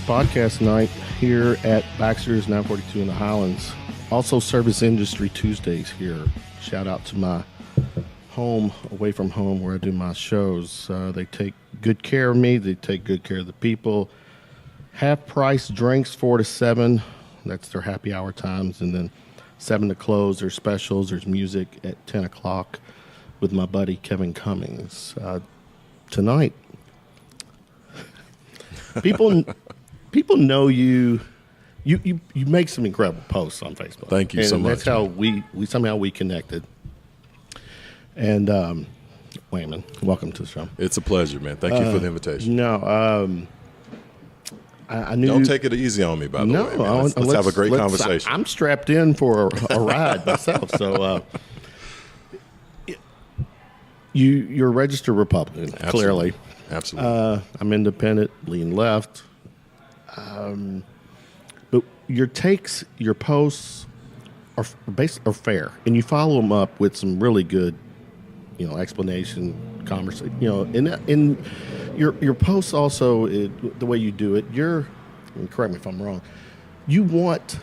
podcast night here at Baxter's 942 in the Highlands. Also Service Industry Tuesdays here. Shout out to my home, away from home, where I do my shows. They take good care of me. They take good care of the people. Half price drinks 4 to 7. That's their happy hour times. And then 7 to close. There's specials. There's music at 10 o'clock with my buddy Kevin Cummings. Tonight, people know you. You make some incredible posts on Facebook. Thank you so much. That's how we somehow connected. And Wayman, welcome to the show. It's a pleasure, man. Thank you for the invitation. No, I knew. Don't take it easy on me, by the way. Man. Let's have a great conversation. I'm strapped in for a ride myself, so. You're a registered Republican, clearly. Absolutely. I'm independent, lean left. But your takes, your posts are fair, and you follow them up with some really good, explanation, conversation. In your posts also, the way you do it, and correct me if I'm wrong, you want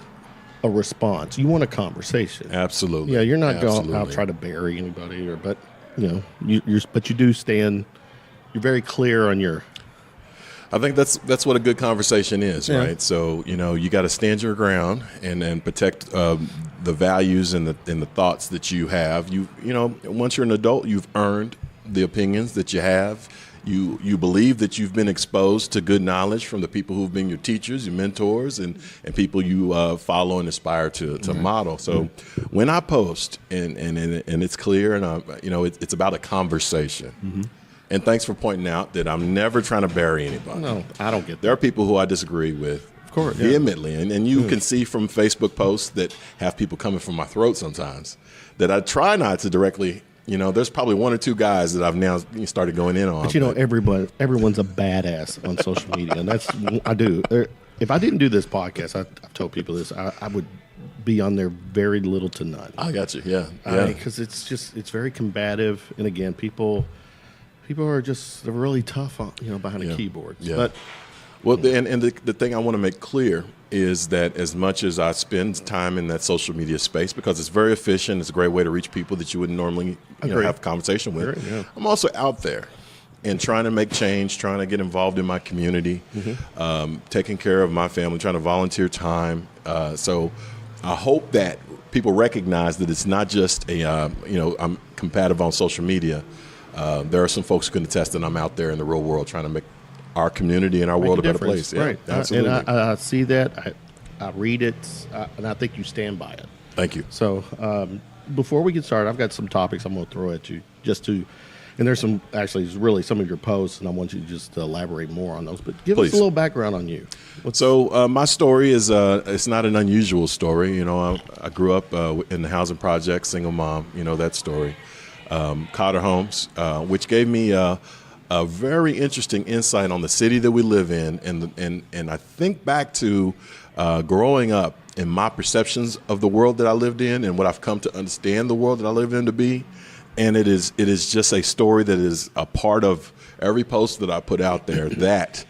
a response, you want a conversation. Absolutely. Yeah, you're not going out try to bury anybody, but you do stand. You're very clear on your. I think that's what a good conversation is, right? So you got to stand your ground and protect the values and the thoughts that you have. Once you're an adult, you've earned the opinions that you have. You believe that you've been exposed to good knowledge from the people who've been your teachers, your mentors, and people you follow and aspire to model. So when I post and it's clear and it's about a conversation. Mm-hmm. And thanks for pointing out that I'm never trying to bury anybody. No, I don't get that. There are people who I disagree with, of course, vehemently, and you can see from Facebook posts that have people coming from my throat sometimes that I try not to directly. There's probably one or two guys that I've now started going in on. But everyone's a badass on social media, and that's I do. If I didn't do this podcast, I've told people this, I would be on there very little to none. I got you, yeah. Because it's very combative, and again, people are they're really tough on behind a keyboard. Yeah. But the thing I want to make clear is that as much as I spend time in that social media space, because it's very efficient, it's a great way to reach people that you wouldn't normally have a conversation with. I'm also out there and trying to make change, trying to get involved in my community, taking care of my family, trying to volunteer time. So I hope that people recognize that it's not just I'm combative on social media. There are some folks who can attest that I'm out there in the real world trying to make our community and our world a better place. Right. Yeah, absolutely. And I see that. I read it, and I think you stand by it. Thank you. So before we get started, I've got some topics I'm going to throw at you and there's some of your posts, and I want you just to elaborate more on those. But give us a little background on you. So my story is it's not an unusual story. I grew up in the housing project, single mom. That story. Cotter Homes, which gave me a very interesting insight on the city that we live in, and I think back to growing up and my perceptions of the world that I lived in and what I've come to understand the world that I live in to be, and it is just a story that is a part of every post that I put out there that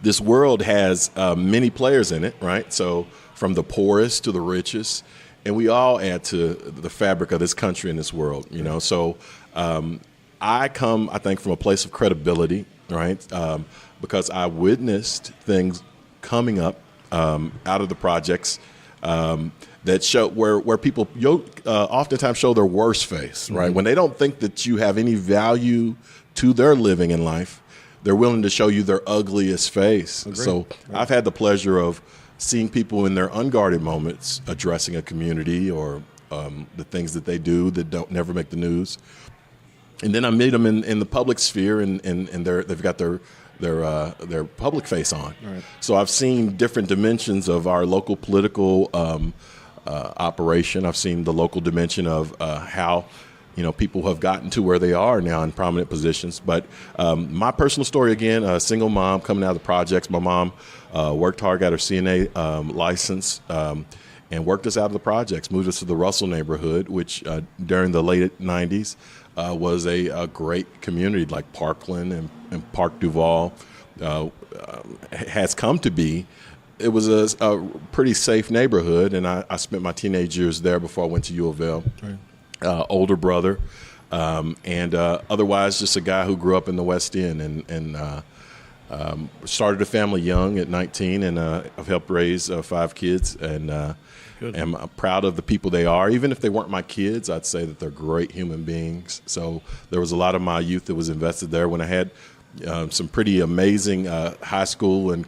this world has many players in it, right? So from the poorest to the richest. And we all add to the fabric of this country and this world, So I come, I think, from a place of credibility, right? Because I witnessed things coming up out of the projects that show where people oftentimes show their worst face, right? When they don't think that you have any value to their living in life, they're willing to show you their ugliest face. Agreed. So I've had the pleasure of seeing people in their unguarded moments addressing a community or the things that they do that never make the news. And then I meet them in the public sphere and they've got their public face on. Right. So I've seen different dimensions of our local political operation. I've seen the local dimension of how people have gotten to where they are now in prominent positions. But my personal story, again, a single mom coming out of the projects. My mom worked hard, got her CNA license, and worked us out of the projects, moved us to the Russell neighborhood, which during the late 90s was a great community like Parkland and Park Duval, has come to be, it was a pretty safe neighborhood, and I spent my teenage years there before I went to U of L. Right. Older brother, and otherwise just a guy who grew up in the West End, and started a family young at 19, and I've helped raise 5 kids, and am proud of the people they are. Even if they weren't my kids, I'd say that they're great human beings. So there was a lot of my youth that was invested there. When I had some pretty amazing high school and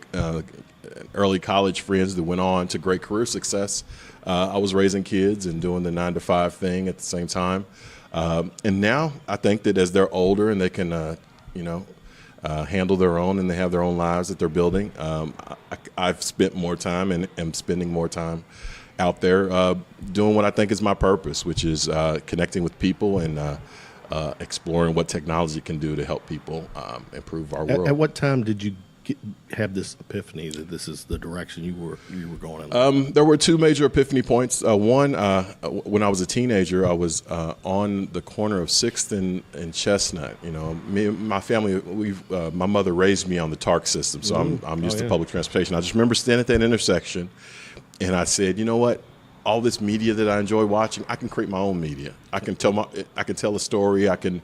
early college friends that went on to great career success, I was raising kids and doing the 9-to-5 thing at the same time. And now I think that as they're older and they can, handle their own and they have their own lives that they're building, I've spent more time and am spending more time out there doing what I think is my purpose, which is connecting with people and exploring what technology can do to help people improve our world. At what time did you have this epiphany that this is the direction you were going in? There were 2 major epiphany points. One, when I was a teenager, I was on the corner of 6th and Chestnut. Me and my family, my mother raised me on the TARC system, so I'm used to public transportation. I just remember standing at that intersection, and I said, you know what? All this media that I enjoy watching, I can create my own media. I can tell a story. I can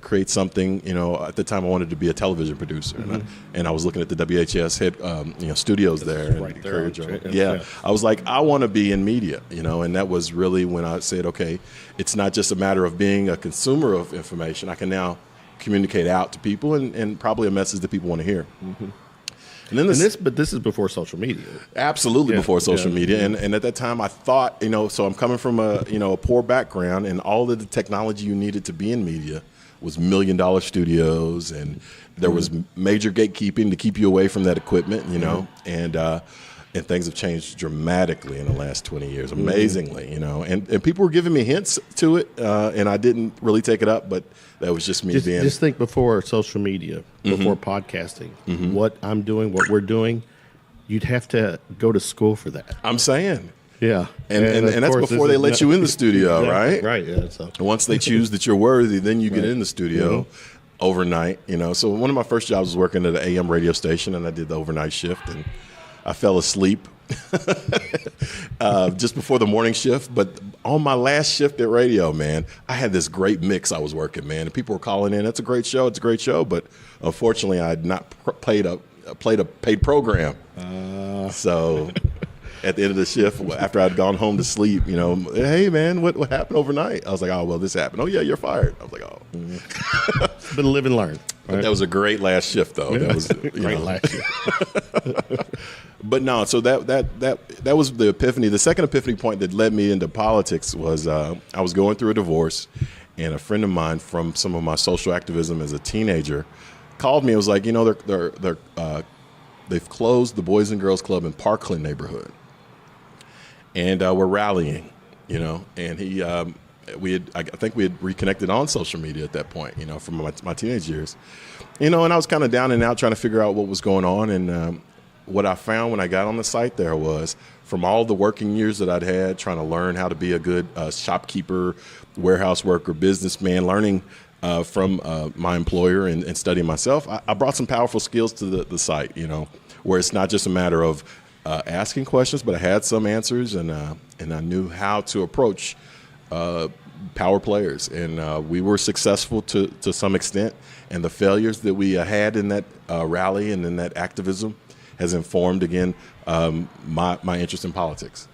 create something. At the time I wanted to be a television producer, and I was looking at the WHS head, studios there. Right there. Yeah, I was like, I want to be in media, and that was really when I said, okay, it's not just a matter of being a consumer of information. I can now communicate out to people and probably a message that people want to hear. Mm-hmm. And then but this is before social media. Absolutely, before social media, and at that time I thought, so I'm coming from a poor background, and all of the technology you needed to be in media was $1 million studios, and there was major gatekeeping to keep you away from that equipment, and things have changed dramatically in the last 20 years, amazingly, and people were giving me hints to it, and I didn't really take it up, but that was just me being. Just think before social media, before podcasting, what I'm doing, what we're doing, you'd have to go to school for that. I'm saying. Yeah. And that's before they let you in the studio, right? Right, yeah. So. Once they choose that you're worthy, then you get in the studio overnight, So one of my first jobs was working at an AM radio station, and I did the overnight shift, and I fell asleep just before the morning shift. But on my last shift at radio, man, I had this great mix I was working, man. And people were calling in, it's a great show. But unfortunately, I had not played a paid program. So at the end of the shift, after I'd gone home to sleep, hey, man, what happened overnight? I was like, oh, well, this happened. Oh, yeah, you're fired. I was like, oh. It's been live and learn. Right? But that was a great last shift, though. That was great last shift. But no, so that was the epiphany. The second epiphany point that led me into politics was I was going through a divorce, and a friend of mine from some of my social activism as a teenager called me and was like, they've closed the Boys and Girls Club in Parkland neighborhood, and we're rallying, and he I think we had reconnected on social media at that point, from my teenage years, and I was kind of down and out trying to figure out what was going on, and what I found when I got on the site there was, from all the working years that I'd had trying to learn how to be a good shopkeeper, warehouse worker, businessman, learning from my employer and studying myself, I brought some powerful skills to the site, where it's not just a matter of asking questions, but I had some answers, and I knew how to approach power players, and we were successful to some extent, and the failures that we had in that rally and in that activism has informed, again, my interest in politics.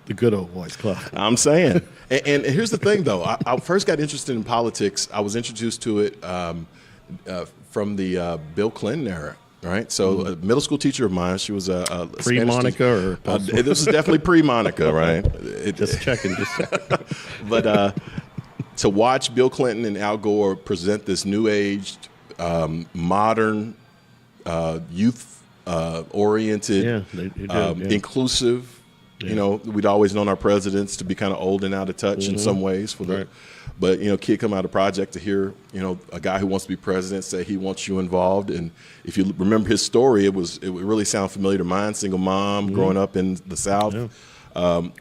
The good old boys club. I'm saying. And here's the thing, though. I first got interested in politics. I was introduced to it from the Bill Clinton era, right? So a middle school teacher of mine, she was a pre-Monica or this was definitely pre-Monica, right? Just checking. But to watch Bill Clinton and Al Gore present this new-aged, modern, youth-oriented, inclusive. We'd always known our presidents to be kind of old and out of touch in some ways. But kid come out of project to hear a guy who wants to be president say he wants you involved. And if you remember his story, it really sounded familiar to mine. Single mom, growing up in the South,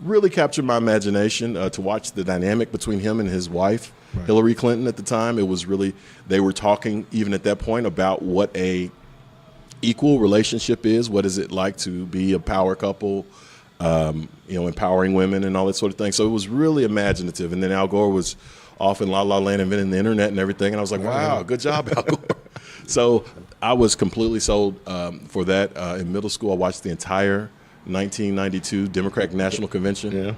really captured my imagination to watch the dynamic between him and his wife, Hillary Clinton. At the time, it was really, they were talking even at that point about what a equal relationship is. What is it like to be a power couple, empowering women and all that sort of thing. So it was really imaginative. And then Al Gore was off in La La Land inventing the internet and everything. And I was like, wow, good job, Al Gore. So I was completely sold for that. In middle school, I watched the entire 1992 Democratic National Convention. Yeah.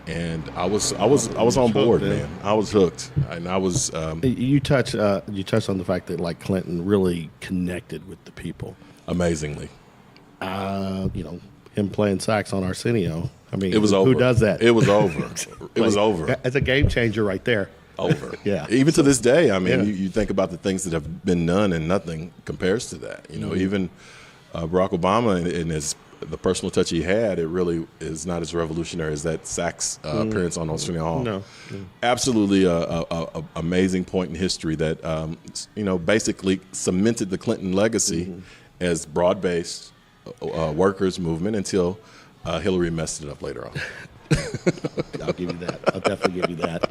And I was on board, man. I was hooked, and I was. You touched on the fact that like Clinton really connected with the people Amazingly. Him playing sax on Arsenio. I mean, It was over. Who does that? It was over. It was over. It's a game changer right there. Over. Yeah. Even to this day, I mean, Yeah. you think about the things that have been done, and nothing compares to that. Even Barack Obama and the personal touch he had, it really is not as revolutionary as that sax appearance on Arsenio Hall. No. Absolutely a amazing point in history that basically cemented the Clinton legacy as broad-based workers' movement until Hillary messed it up later on. I'll give you that. I'll definitely give you that.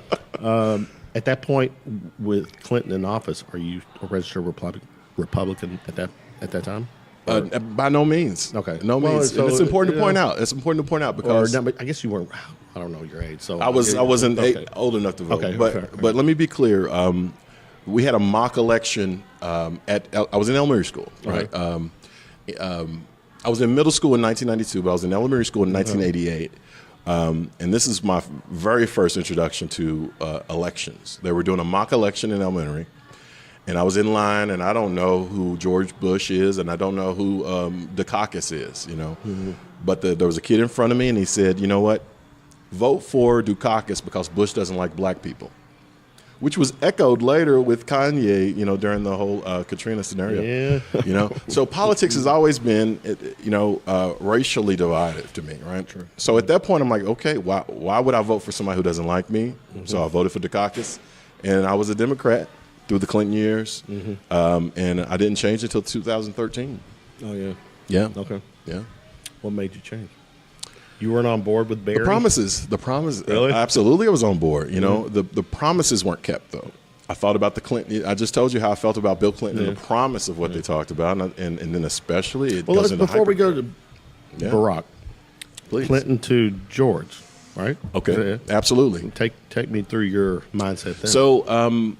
At that point, with Clinton in office, are you a registered Republican at that time? By no means. Okay. No Well, means. so, And it's important to yeah. point out. It's important to point out Or because no, but I guess you weren't. I don't know your age, so I wasn't okay. old enough to vote. Okay, but okay. but let me be clear. We had a mock election I was in elementary school, right? I was in middle school in 1992, but I was in elementary school in 1988. And this is my very first introduction to elections. They were doing a mock election in elementary, and I was in line, and I don't know who George Bush is, and I don't know who Dukakis is, But there was a kid in front of me, and he said, you know what? Vote for Dukakis because Bush doesn't like black people, which was echoed later with Kanye, during the whole Katrina scenario. Yeah. So politics has always been, racially divided to me, right? True. So at that point, I'm like, okay, why would I vote for somebody who doesn't like me? So I voted for Dukakis, and I was a Democrat through the Clinton years, and I didn't change until 2013. Oh yeah. Yeah. Okay. Yeah. What made you change? You weren't on board with Barry? The promises. Really? Absolutely, I was on board. The promises weren't kept, though. I thought about the Clinton. I just told you how I felt about Bill Clinton and the promise of what they talked about, and then especially it goes into before we go to Yeah. Barack, Please. Clinton to George, right? Okay, Yeah. absolutely. Take me through your mindset then. So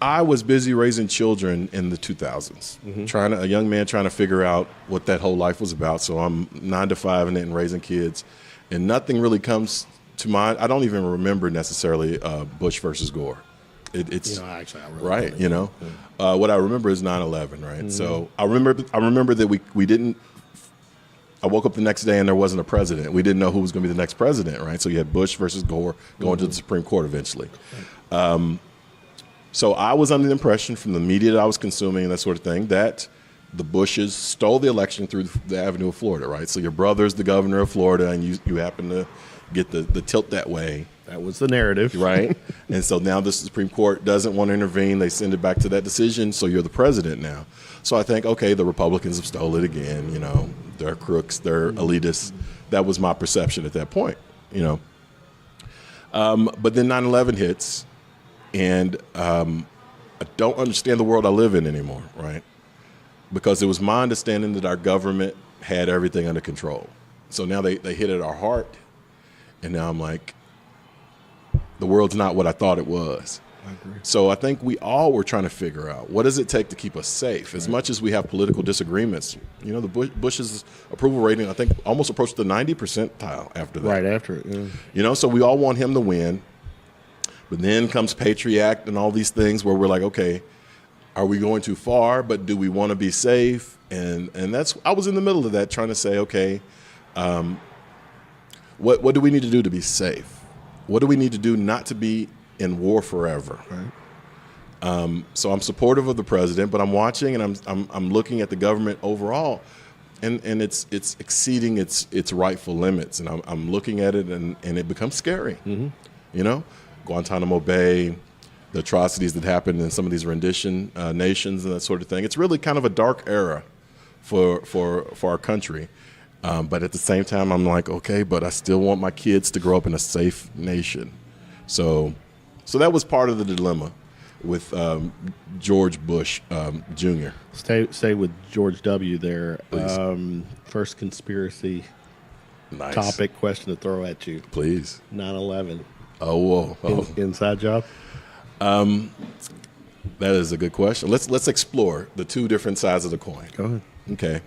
I was busy raising children in the 2000s, a young man trying to figure out what that whole life was about. So I'm 9 to 5 and raising kids, and nothing really comes to mind. I don't even remember necessarily Bush versus Gore. It's actually, I really right. don't. What I remember is 9/11. Right. So I remember that we didn't. I woke up the next day and there wasn't a president. We didn't know who was going to be the next president. Right. So you had Bush versus Gore going to the Supreme Court eventually. So I was under the impression from the media that I was consuming and that sort of thing that the Bushes stole the election through the avenue of Florida, right? So your brother's the governor of Florida, and you happen to get the tilt that way. That was the narrative. Right? And so now the Supreme Court doesn't want to intervene. They send it back to that decision, so you're the president now. So I think, okay, the Republicans have stole it again. They're crooks. They're elitists. That was my perception at that point, But then 9/11 hits. And I don't understand the world I live in anymore, right? Because it was my understanding that our government had everything under control. So now they hit at our heart, and now I'm like, the world's not what I thought it was. I agree. So I think we all were trying to figure out, what does it take to keep us safe? As much as we have political disagreements, the Bush's approval rating, I think, almost approached the 90 percentile after that. Right after it, yeah. So we all want him to win. But then comes Patriot Act and all these things where we're like, okay, are we going too far? But do we want to be safe? And I was in the middle of that, trying to say, okay, what do we need to do to be safe? What do we need to do not to be in war forever? Right. So I'm supportive of the president, but I'm watching and I'm looking at the government overall, and it's exceeding its rightful limits, and I'm looking at it and it becomes scary. Guantanamo Bay, the atrocities that happened in some of these rendition nations and that sort of thing. It's really kind of a dark era for our country. But at the same time, I'm like, okay, but I still want my kids to grow up in a safe nation. So that was part of the dilemma. with George Bush Jr. Stay with George W. there. Please. First conspiracy Nice. topic question to throw at you. Please. 9/11. Oh, whoa. Oh. Inside job. That is a good question. Let's explore the two different sides of the coin. Go ahead. Okay.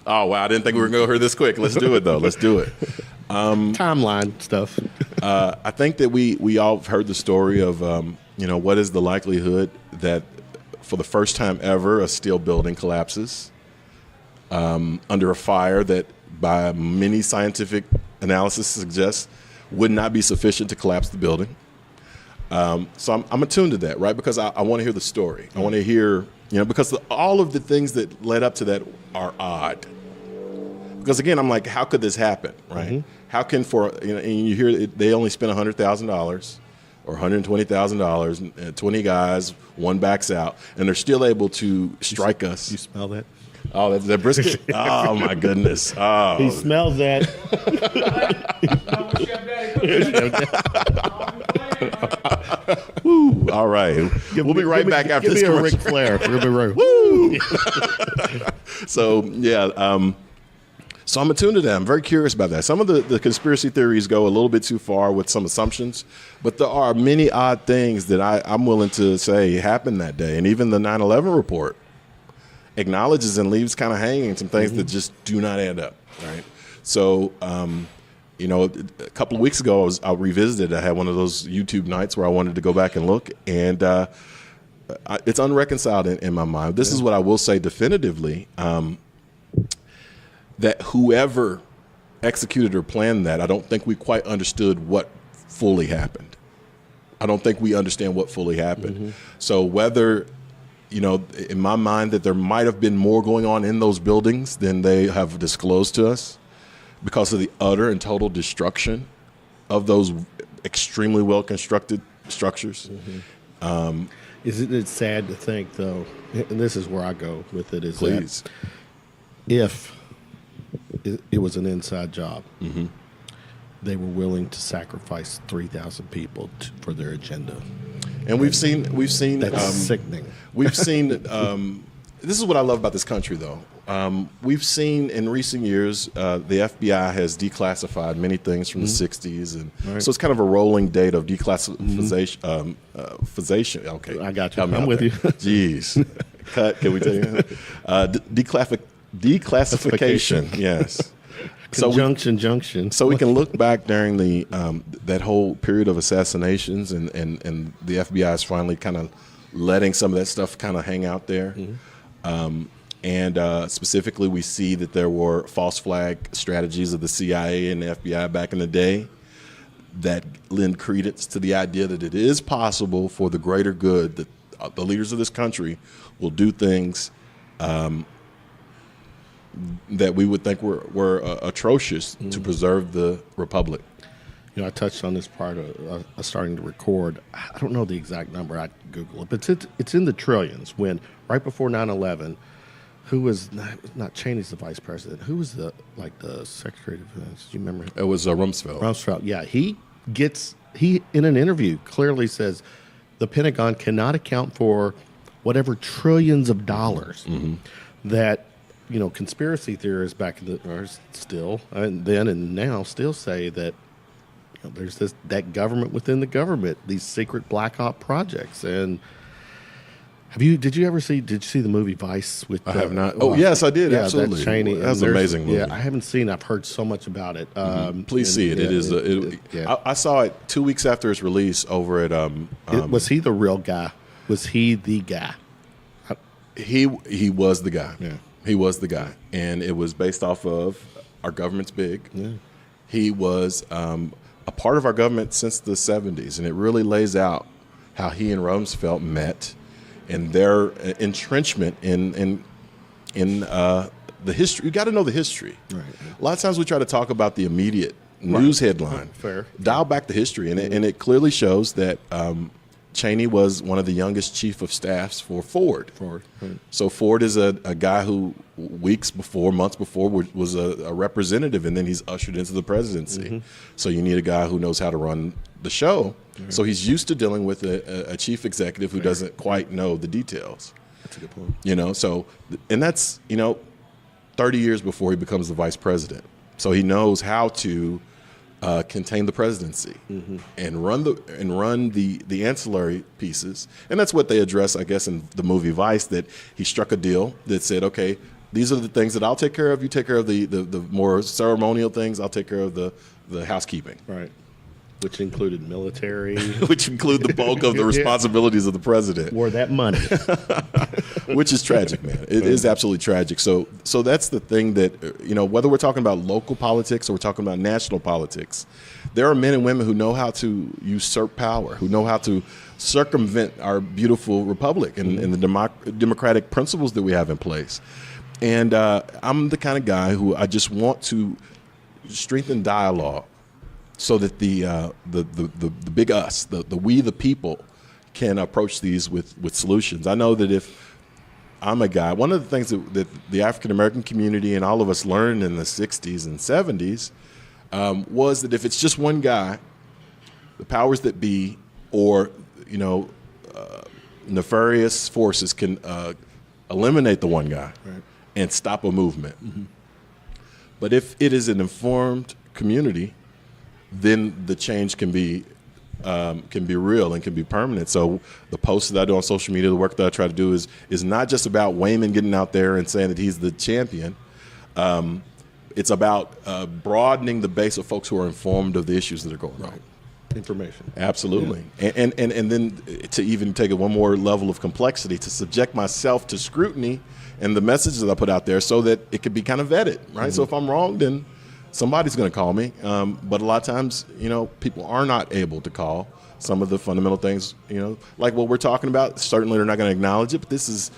Oh, wow. I didn't think we were going to go here this quick. Let's do it, though. Let's do it. Timeline stuff. I think that we all have heard the story of, what is the likelihood that for the first time ever, a steel building collapses under a fire that by many scientific analysis suggests would not be sufficient to collapse the building. So I'm attuned to that, right? Because I want to hear the story. I want to hear, because all of the things that led up to that are odd. Because again, I'm like, how could this happen, right? Mm-hmm. How can and you hear they only spent $100,000 or $120,000, and 20 guys, one backs out, and they're still able to strike us. You smell that? Oh, that's that brisket? Oh my goodness! Oh, He smells that. Woo. All right, we'll be right back after this Give me a commercial. Ric Flair. We'll be right. Woo! So yeah, so I'm attuned to that. I'm very curious about that. Some of the conspiracy theories go a little bit too far with some assumptions, but there are many odd things that I'm willing to say happened that day, and even the 9/11 report acknowledges and leaves kind of hanging some things that just do not add up, right? So, a couple of weeks ago, I revisited. I had one of those YouTube nights where I wanted to go back and look, and it's unreconciled in my mind. This is what I will say definitively, that whoever executed or planned that, I don't think we quite understood what fully happened. I don't think we understand what fully happened. Mm-hmm. So whether in my mind that there might have been more going on in those buildings than they have disclosed to us because of the utter and total destruction of those extremely well-constructed structures. Mm-hmm. Isn't it sad to think, though, and this is where I go with it, is Please. that if it was an inside job, Mm-hmm. they were willing to sacrifice 3,000 people for their agenda. And we've seen That's sickening. We've seen, this is what I love about this country, though. We've seen in recent years, the FBI has declassified many things from the 60s. And Right. so it's kind of a rolling date of declassification. Okay. I got you. Help me I'm out with there. you. Jeez. Cut. Can we tell you? Declassification. Yes. Conjunction junction. So we can look back during the that whole period of assassinations, and the FBI is finally kind of letting some of that stuff kind of hang out there. And specifically, we see that there were false flag strategies of the CIA and the FBI back in the day that lend credence to the idea that it is possible for the greater good that the leaders of this country will do things that we would think were atrocious to preserve the republic. I touched on this part of starting to record. I don't know the exact number. I'd Google it. But it's in the trillions. When right before 9/11, who was not Cheney's the vice president? Who was the Secretary of Defense? Do you remember? It was Rumsfeld. Rumsfeld. Yeah, he in an interview clearly says the Pentagon cannot account for whatever trillions of dollars that conspiracy theorists back in are still then and now still say that there's that government within the government, these secret black op projects. And did you see the movie Vice with I have not. Oh, yes, I did. Absolutely. That's Cheney. That's an amazing movie. Yeah, I haven't seen. I've heard so much about it. Please see it. I saw it 2 weeks after its release over at. Was he the real guy? Was he the guy? He was the guy. Yeah. He was the guy, and it was based off of our government's big. Yeah. He was a part of our government since the 70s, and it really lays out how he and Rumsfeld met and their entrenchment in the history. You got to know the history. Right. A lot of times we try to talk about the immediate news headline. Fair. Dial back the history, and it clearly shows that Cheney was one of the youngest chief of staffs for Ford. Right. So Ford is a guy who months before was a representative, and then he's ushered into the presidency. So you need a guy who knows how to run the show. So he's used to dealing with a chief executive who doesn't quite know the details. That's a good point. And that's 30 years before he becomes the vice president. So he knows how to contain the presidency and run the ancillary pieces. And that's what they address, I guess, in the movie Vice, that he struck a deal that said, okay, these are the things that I'll take care of. You take care of the more ceremonial things. I'll take care of the housekeeping. Right. Which included military. Which include the bulk of the responsibilities of the president. Or that money. Which is tragic, man. It is absolutely tragic. So that's the thing that, whether we're talking about local politics or we're talking about national politics, there are men and women who know how to usurp power, who know how to circumvent our beautiful republic and the democratic principles that we have in place. And I'm the kind of guy who I just want to strengthen dialogue so that the big us, the we the people, can approach these with solutions. I know that if I'm a guy, one of the things that the African American community and all of us learned in the 60s and 70s was that if it's just one guy, the powers that be or nefarious forces can eliminate the one guy and stop a movement. But if it is an informed community, then the change can be real and can be permanent. So the posts that I do on social media, the work that I try to do is not just about Wayman getting out there and saying that he's the champion. It's about broadening the base of folks who are informed of the issues that are going on. Information. Absolutely. Yeah. And then to even take it one more level of complexity, to subject myself to scrutiny and the messages that I put out there so that it could be kind of vetted, right? So if I'm wrong, then somebody's going to call me. But a lot of times, people are not able to call some of the fundamental things, like what we're talking about. Certainly they're not going to acknowledge it, but this is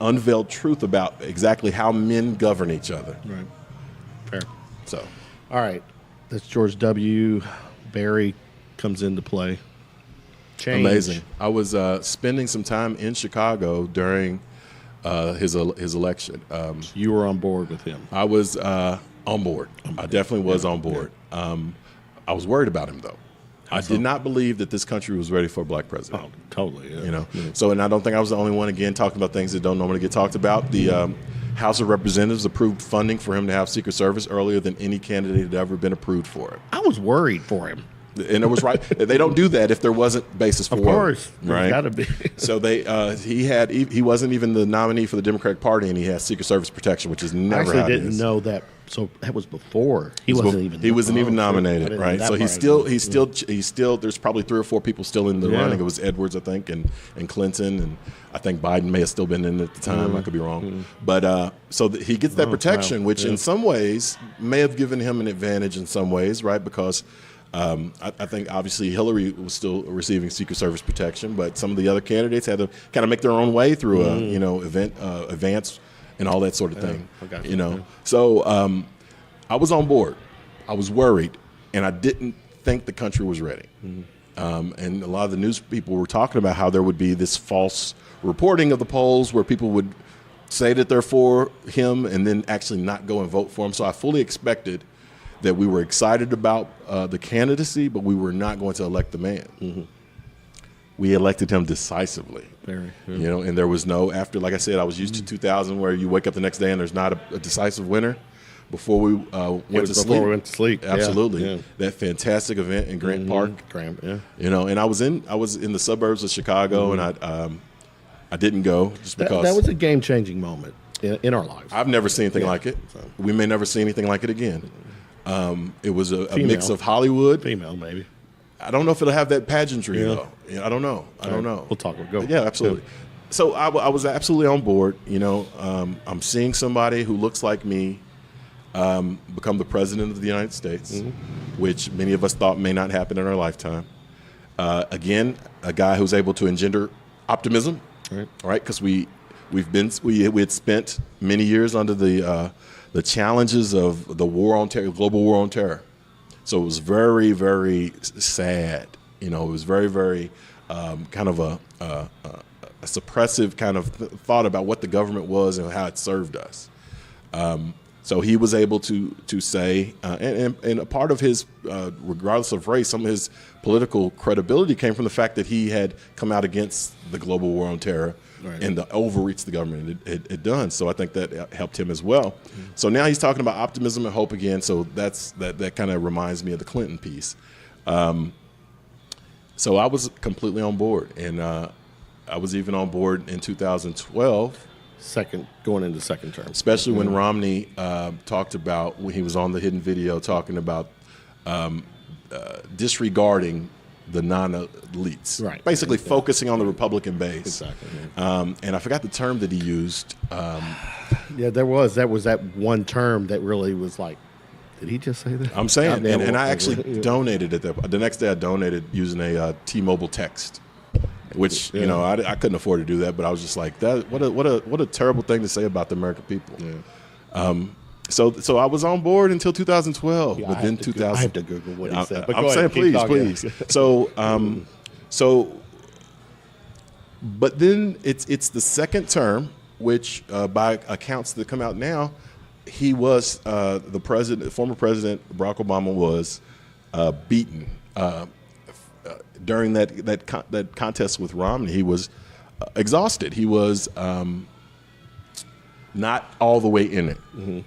unveiled truth about exactly how men govern each other. Right. Fair. So, all right. That's George W. Barry comes into play. Change. Amazing. I was spending some time in Chicago during his election. You were on board with him. I was on board. I definitely was on board. I was worried about him, though. I did not believe that this country was ready for a black president. Oh, totally. Yeah. So, and I don't think I was the only one, again, talking about things that don't normally get talked about. The House of Representatives approved funding for him to have Secret Service earlier than any candidate had ever been approved for it. I was worried for him. And it was right. They don't do that if there wasn't basis for it. Of course. Right? Got to be. So he wasn't even the nominee for the Democratic Party, and he has Secret Service protection, which is never how it is. I actually didn't know that. So that was before. He wasn't even nominated, right? So he's still there's probably 3 or 4 people still in the running. It was Edwards, I think, and Clinton, and I think Biden may have still been in at the time. I could be wrong. But so he gets that protection, which in some ways may have given him an advantage in some ways, right? Because I think obviously Hillary was still receiving Secret Service protection, but some of the other candidates had to kind of make their own way through advance and all that sort of thing. So I was on board. I was worried, and I didn't think the country was ready. And a lot of the news people were talking about how there would be this false reporting of the polls where people would say that they're for him and then actually not go and vote for him. So I fully expected that we were excited about the candidacy, but we were not going to elect the man. We elected him decisively. Very, and there was no after. Like I said, I was used to 2000, where you wake up the next day and there's not a decisive winner. Before we went to sleep, absolutely, that fantastic event in Grant Park. And I was in the suburbs of Chicago, and I didn't go just because that was a game-changing moment in our lives. I've never seen anything like it. So. We may never see anything like it again. It was a mix of Hollywood. Female, maybe. I don't know if it'll have that pageantry, though. I don't know. We'll talk. We'll go. Yeah, absolutely. Yeah. So I was absolutely on board. I'm seeing somebody who looks like me become the president of the United States, which many of us thought may not happen in our lifetime. Again, a guy who's able to engender optimism, right? Because we had spent many years under the challenges of the war on terror, global war on terror. So it was very, very sad. It was very, very kind of a suppressive kind of thought about what the government was and how it served us. So he was able to say, and a part of his, regardless of race, some of his political credibility came from the fact that he had come out against the global war on terror and the overreach the government had done. So I think that helped him as well. Mm-hmm. So now he's talking about optimism and hope again. So that kind of reminds me of the Clinton piece. So I was completely on board, and I was even on board in 2012. Going into second term, especially when Romney talked about, when he was on the hidden video talking about disregarding the non-elites, right? Basically focusing on the Republican base. Exactly. And I forgot the term that he used. Yeah, that was that one term that really was like, did he just say that? I'm saying, and I actually donated it. The next day I donated using a T-Mobile text. Which I couldn't afford to do that, but I was just like, that. What a terrible thing to say about the American people. Yeah. So I was on board until 2012. Yeah, but then 2000, I have to Google what he said. But I'm saying, please. But then it's the second term, which by accounts that come out now, he was the former president Barack Obama was beaten. During that contest with Romney, he was exhausted. He was not all the way in it. Mm-hmm.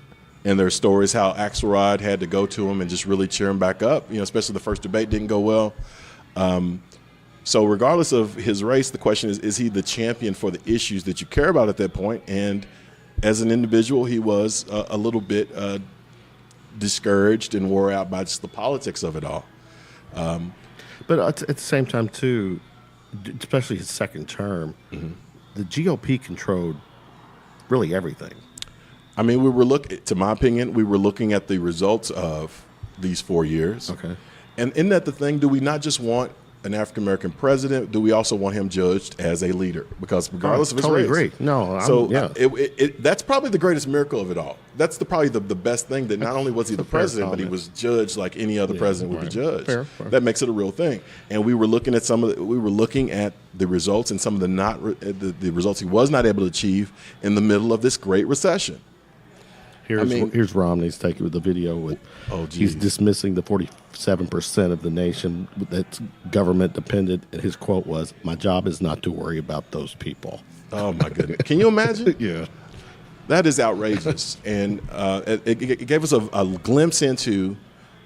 And there's stories how Axelrod had to go to him and just really cheer him back up. Especially the first debate didn't go well. So regardless of his race, the question is he the champion for the issues that you care about at that point? And as an individual, he was a little bit discouraged and wore out by just the politics of it all. But at the same time, too, especially his second term, the GOP controlled really everything. I mean, to my opinion, we were looking at the results of these 4 years. Okay. And isn't that the thing? Do we not just want an African-American president? Do we also want him judged as a leader? Because regardless of his race. Agree. No, that's probably the greatest miracle of it all. That's probably the best thing, that not only was he the president, but he was judged like any other president would be judged. Fair. That makes it a real thing. And we were looking at the results and some of the results he was not able to achieve in the middle of this great recession. Here's Romney's taking with the video with he's dismissing the 47% of the nation that's government dependent, and his quote was, "My job is not to worry about those people." Oh my goodness! Can you imagine? Yeah, that is outrageous, and it gave us a glimpse into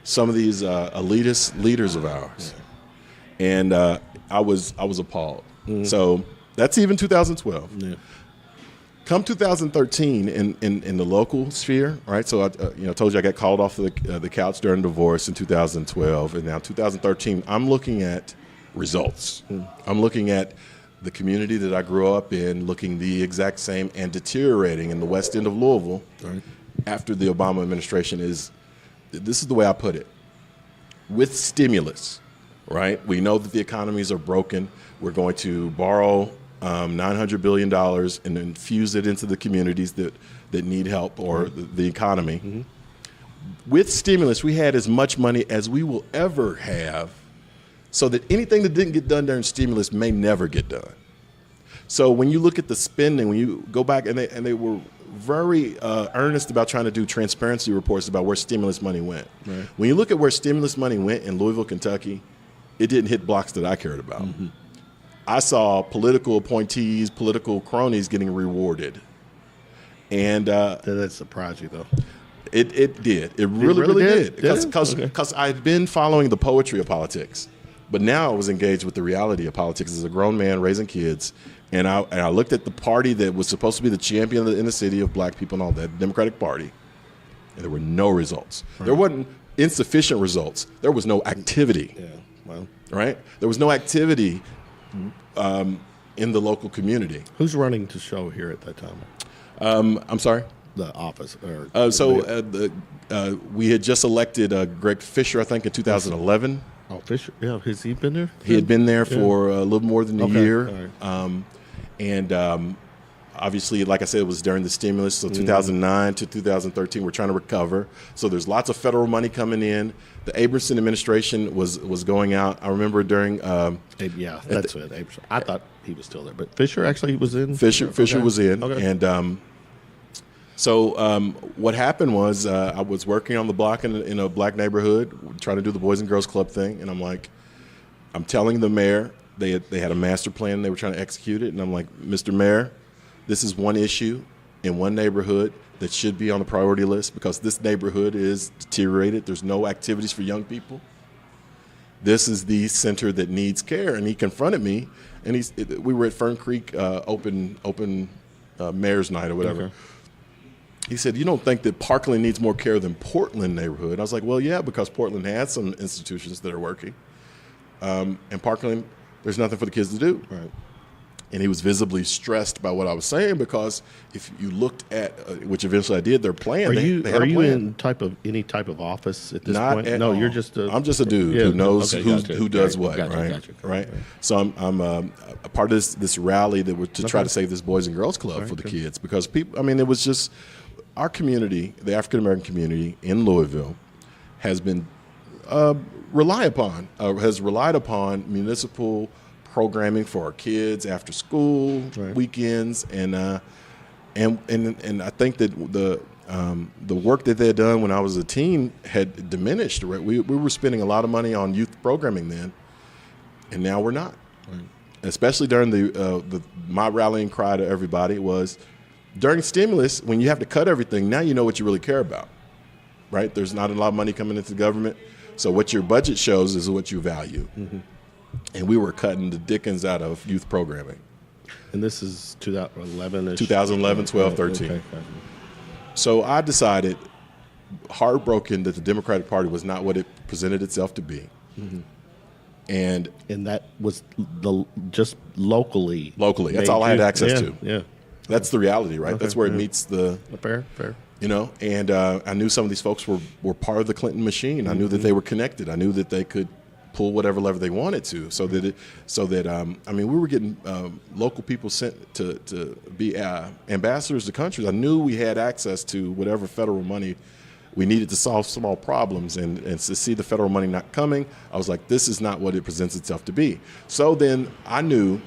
some of these elitist leaders of ours, and I was appalled. Mm-hmm. So that's even 2012. Yeah. Come 2013 in the local sphere, right? So I told you I got called off the couch during divorce in 2012, and now 2013. I'm looking at results. I'm looking at the community that I grew up in, looking the exact same and deteriorating in the West End of Louisville. Right. After the Obama administration this is the way I put it, with stimulus, right? We know that the economies are broken. We're going to borrow $900 billion and infuse it into the communities that need help or the economy. Mm-hmm. With stimulus, we had as much money as we will ever have, so that anything that didn't get done during stimulus may never get done. So when you look at the spending, when you go back, and they were very earnest about trying to do transparency reports about where stimulus money went. Right. When you look at where stimulus money went in Louisville, Kentucky, it didn't hit blocks that I cared about. Mm-hmm. I saw political appointees, political cronies getting rewarded. And that surprised you, though. It did. It really did. Because I had been following the poetry of politics, but now I was engaged with the reality of politics as a grown man raising kids. And I looked at the party that was supposed to be the champion in the city of black people and all that, the Democratic Party, and there were no results. Right. There wasn't insufficient results. There was no activity. Yeah. Well, right? There was no activity in the local community. Who's running the show here at that time? I'm sorry? The office. We had just elected Greg Fisher, I think, in 2011. Oh, Fisher. Yeah, has he been there? He had been there for a little more than a year. Right. Obviously, like I said, it was during the stimulus. So 2009 to 2013, we're trying to recover. So there's lots of federal money coming in. The Abramson administration was going out. I remember during that's it. Abramson. I thought he was still there, but Fisher actually was in. Fisher was in, and So what happened was I was working on the block in a black neighborhood, trying to do the Boys and Girls Club thing, and I'm telling the mayor they had a master plan, they were trying to execute it, and I'm like, Mr. Mayor, this is one issue in one neighborhood that should be on the priority list because this neighborhood is deteriorated. There's no activities for young people. This is the center that needs care. And he confronted me, and we were at Fern Creek open mayor's night or whatever. Okay. He said, you don't think that Parkland needs more care than Portland neighborhood? I was like, well, yeah, because Portland has some institutions that are working. And Parkland, there's nothing for the kids to do. Right. And he was visibly stressed by what I was saying because if you looked at, which eventually I did, their plan. Are they you had a plan. in any type of office at this Not point? at No, all. you're just I'm just a dude who knows who does what, right? Gotcha. Right. So I'm a part of this rally that was to try to save this Boys and Girls Club for the kids because people. I mean, it was just our community, the African American community in Louisville, has been has relied upon municipal programming for our kids after school, weekends, and I think that the work that they had done when I was a teen had diminished. Right? We were spending a lot of money on youth programming then, and now we're not. Right. Especially during my rallying cry to everybody was during stimulus when you have to cut everything. Now you know what you really care about, right? There's not a lot of money coming into the government, so what your budget shows is what you value. Mm-hmm. And we were cutting the dickens out of youth programming. And this is 2011-ish? 2011, 12, 13. Okay. So I decided, heartbroken, that the Democratic Party was not what it presented itself to be. Mm-hmm. And that was just locally. Locally. That's all I had access to. Yeah. That's the reality, right? Okay, that's where it meets the... Fair. You know, and I knew some of these folks were part of the Clinton machine. I knew that they were connected. I knew that they could pull whatever lever they wanted to, so that I mean, we were getting local people sent to be ambassadors to countries. I knew we had access to whatever federal money we needed to solve small problems, and to see the federal money not coming, I was like, this is not what it presents itself to be. So then I knew,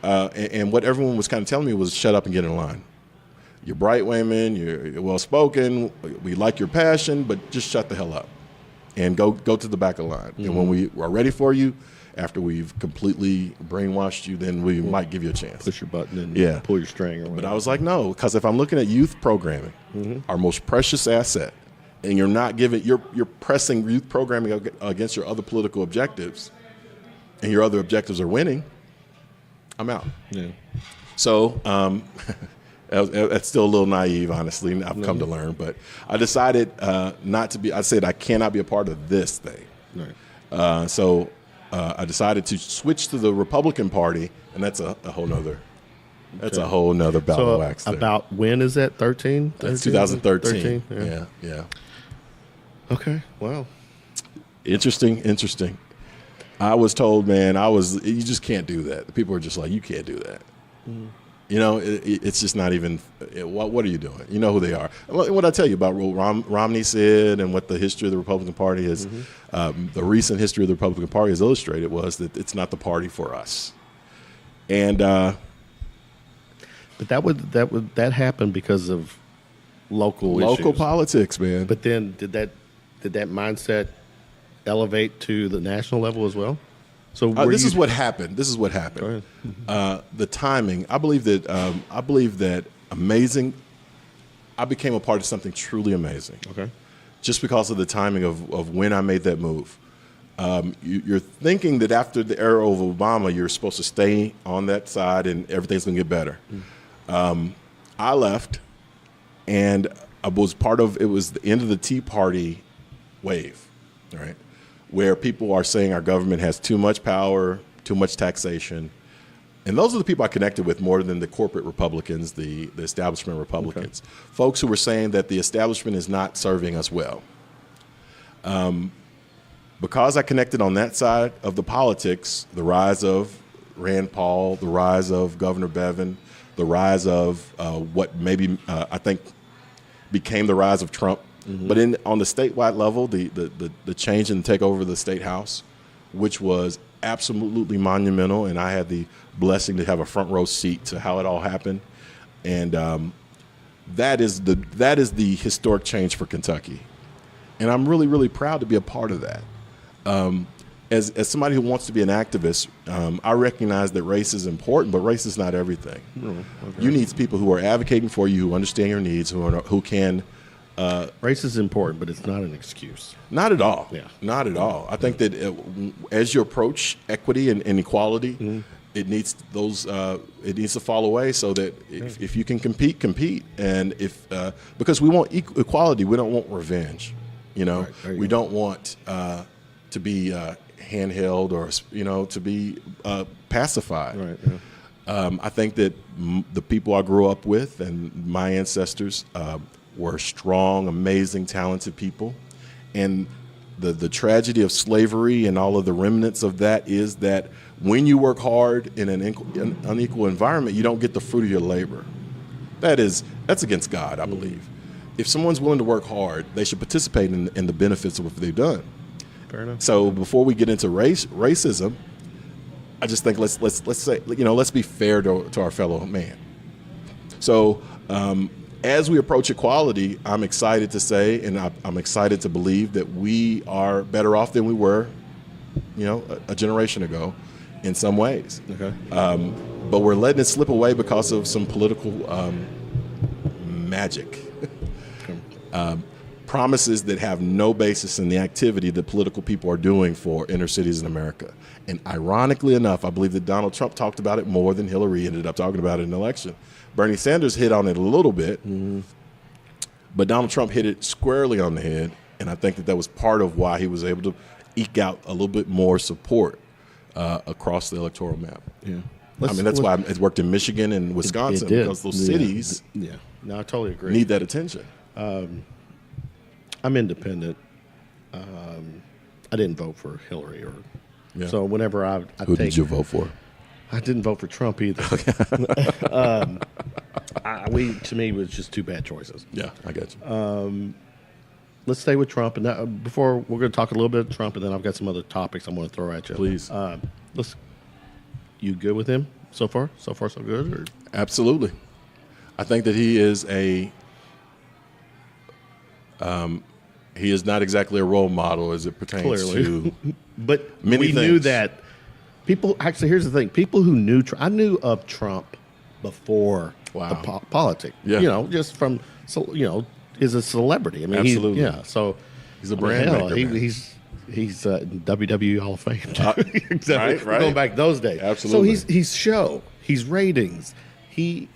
and what everyone was kind of telling me was, shut up and get in line. You're bright, Waymen, you're well-spoken, we like your passion, but just shut the hell up. And go to the back of the line. Mm-hmm. And when we are ready for you, after we've completely brainwashed you, then we might give you a chance. Push your button and pull your string or whatever. But I was like, no, because if I'm looking at youth programming, our most precious asset, and you're pressing youth programming against your other political objectives, and your other objectives are winning, I'm out. Yeah. So that's still a little naive, honestly. I've come to learn, but I decided not to be. I said I cannot be a part of this thing. Right. So I decided to switch to the Republican Party, and that's a whole nother. That's a whole nother battle of wax. There. About when is that? 13? That's 2013. Yeah. Okay. Wow. Interesting. I was told, man, you just can't do that. The people are just like, you can't do that. Mm. You know, it's just not even, what are you doing? You know who they are. What I tell you about what Romney said and what the history of the Republican Party is, the recent history of the Republican Party has illustrated was that it's not the party for us. And but that happened because of local issues. Politics, man. But then did that mindset elevate to the national level as well? So this is what happened. Go ahead. The timing. I believe that amazing. I became a part of something truly amazing. Okay. Just because of the timing of when I made that move. You're thinking that after the era of Obama, you're supposed to stay on that side and everything's going to get better. I left, and I was part of. It was the end of the Tea Party wave, right? Where people are saying our government has too much power, too much taxation. And those are the people I connected with more than the corporate Republicans, the establishment Republicans. Okay. Folks who were saying that the establishment is not serving us well. Because I connected on that side of the politics, the rise of Rand Paul, the rise of Governor Bevin, the rise of what maybe I think became the rise of Trump. Mm-hmm. But on the statewide level, the change and takeover of the state house, which was absolutely monumental, and I had the blessing to have a front row seat to how it all happened. And that is the historic change for Kentucky, and I'm really, really proud to be a part of that. As somebody who wants to be an activist, I recognize that race is important, but race is not everything. Okay. You need people who are advocating for you, who understand your needs, who can. Race is important, but it's not an excuse. Not at all. Yeah. Not at all. I think that as you approach equity and equality, it needs to fall away so that if you can compete, and because we want equality, we don't want revenge. Right, we don't want to be handheld or to be pacified. Right. Yeah. I think that the people I grew up with and my ancestors were strong, amazing, talented people, and the tragedy of slavery and all of the remnants of that is that when you work hard in an unequal environment, you don't get the fruit of your labor. That's against God, I believe. If someone's willing to work hard, they should participate in the benefits of what they've done. Fair enough. So before we get into racism, I just think let's say let's be fair to our fellow man. So as we approach equality, I'm excited to say, and I'm excited to believe that we are better off than we were, a generation ago, in some ways. Okay. But we're letting it slip away because of some political magic. Promises that have no basis in the activity that political people are doing for inner cities in America. And ironically enough, I believe that Donald Trump talked about it more than Hillary ended up talking about it in the election. Bernie Sanders hit on it a little bit, but Donald Trump hit it squarely on the head, and I think that was part of why he was able to eke out a little bit more support across the electoral map. Yeah, that's why it worked in Michigan and Wisconsin, because those cities no, I totally agree. Need that attention. I'm independent. I didn't vote for Hillary, so whenever who did you vote for? I didn't vote for Trump either. To me, it was just two bad choices. Yeah, I got you. Let's stay with Trump, and before we're going to talk a little bit of Trump, and then I've got some other topics I'm going to throw at you. Please. You good with him so far? So far, so good? Or? Absolutely. I think that he is he is not exactly a role model as it pertains to but many we things. Knew that people, actually, here's the thing. People who knew Trump, I knew of Trump before the politics. Yeah. Just from, is a celebrity. I mean, absolutely. So he's a brand maker. He's WWE Hall of Fame. Right. Going back those days. Absolutely. So he's show. He's ratings. He's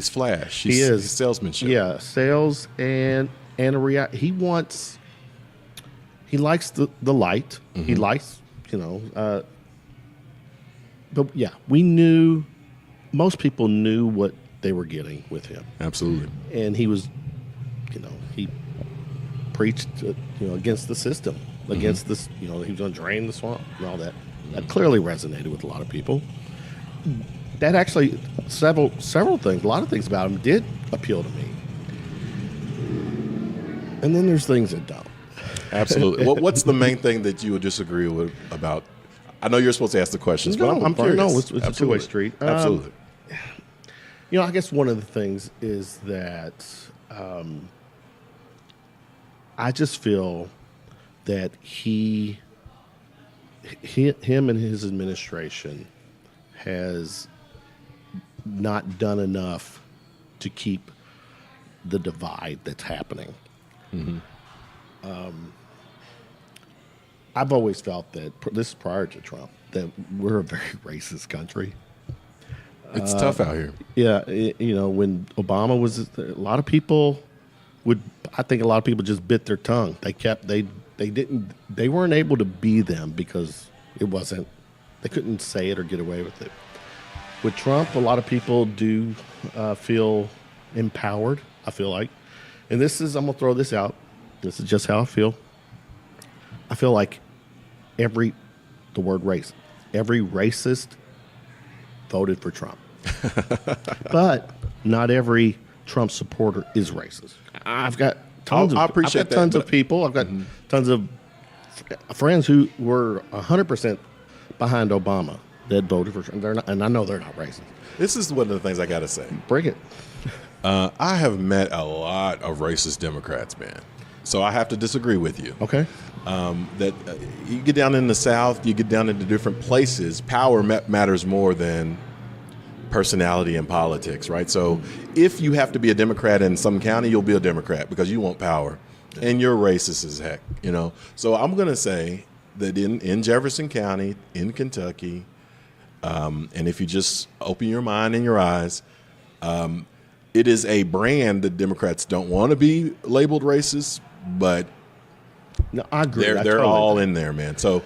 flash. He's salesmanship. Yeah, sales and a he likes the light. Mm-hmm. He likes, but yeah, most people knew what they were getting with him. Absolutely. And he was, he preached, against the system, against this, he was going to drain the swamp and all that. That clearly resonated with a lot of people. That actually, several things, a lot of things about him did appeal to me. And then there's things that don't. Absolutely. What's the main thing that you would disagree with about? I know you're supposed to ask the questions, but I'm curious. No, it's a two-way street. Absolutely. I guess one of the things is that I just feel that him and his administration has not done enough to keep the divide that's happening. Mm-hmm. I've always felt that, this is prior to Trump, that we're a very racist country. It's tough out here. Yeah, when Obama was, a lot of people just bit their tongue. They weren't able to be them because they couldn't say it or get away with it. With Trump, a lot of people do feel empowered, I feel like. And I'm going to throw this out. This is just how I feel. I feel like every racist voted for Trump. But not every Trump supporter is racist. I've got tons of people. I've got tons of friends who were 100% behind Obama that voted for Trump. And I know they're not racist. This is one of the things I got to say. Bring it. I have met a lot of racist Democrats, man. So I have to disagree with you. Okay. You get down in the South, you get down into different places, power matters more than personality and politics, right? So if you have to be a Democrat in some county, you'll be a Democrat because you want power. And you're racist as heck, you know? So I'm going to say that in Jefferson County, in Kentucky, and if you just open your mind and your eyes, it is a brand that Democrats don't want to be labeled racist, but No, I agree. they're totally all agree. in there, man. So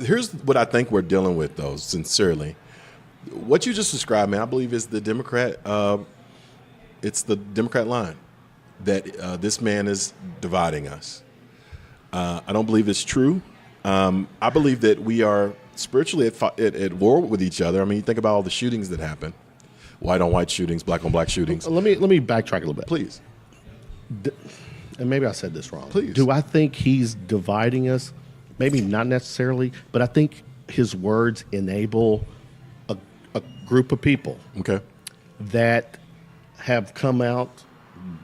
here's what I think we're dealing with, though, sincerely. What you just described, man, I believe is the Democrat, it's the Democrat line that this man is dividing us. I don't believe it's true. I believe that we are spiritually at war with each other. I mean, you think about all the shootings that happen, white on white shootings, black on black shootings. Let me backtrack a little bit. Please. And maybe I said this wrong. Please. Do I think he's dividing us? Maybe not necessarily, but I think his words enable a group of people Okay. that have come out,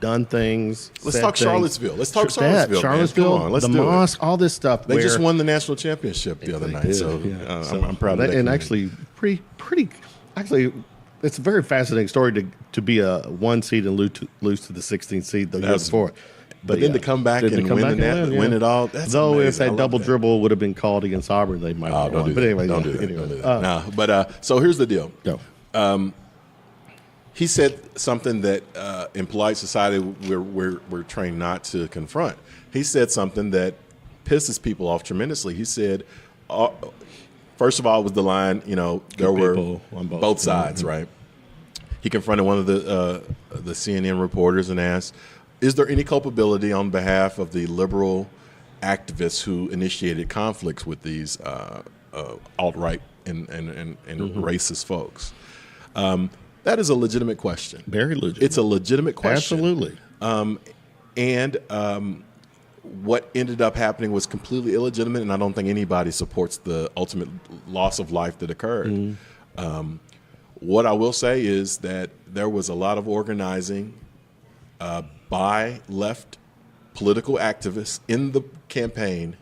done things. Let's said talk things. Charlottesville. Let's talk That, Charlottesville. Man. Charlottesville, Come on, let's the do mosque, all this stuff. They just where- won the national championship the other They night, did, so yeah. I'm proud of that. And community. actually, pretty. Actually, it's a very fascinating story to be a 1 seed and lose to the 16th seed the year That's- before. but then to come back and win it all, that's though amazing. if I that love double that. dribble would have been called against Auburn, they might have Don't won. do But that. anyway, Don't yeah, do that. anyway. Don't do that. No, but so here's the deal. Go. He said something that in polite society we're trained not to confront. He said something that pisses people off tremendously. He said, first of all, it was the line, you know, there were people on both sides, right? He confronted one of the CNN reporters and asked, is there any culpability on behalf of the liberal activists who initiated conflicts with these alt-right and racist folks? That is a legitimate question. Very legitimate. It's a legitimate question. Absolutely. What ended up happening was completely illegitimate, and I don't think anybody supports the ultimate loss of life that occurred. What I will say is that there was a lot of organizing by left political activists in the campaign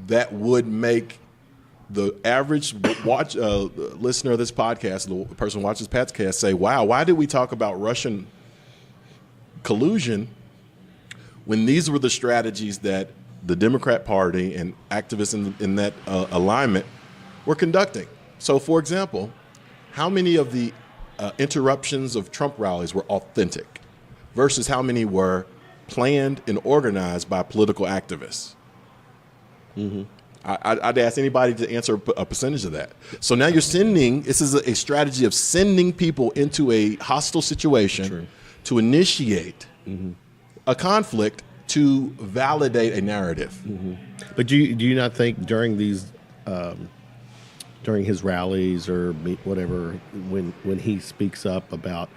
that would make the average listener of this podcast, the person who watches Pat's cast, say, wow, why did we talk about Russian collusion when these were the strategies that the Democrat Party and activists in that alignment were conducting? So, for example, how many of the interruptions of Trump rallies were authentic versus how many were planned and organized by political activists? I'd ask anybody to answer a percentage of that. So now this is a strategy of sending people into a hostile situation to initiate a conflict to validate a narrative. But do you not think during these, during his rallies or whatever, when he speaks up about,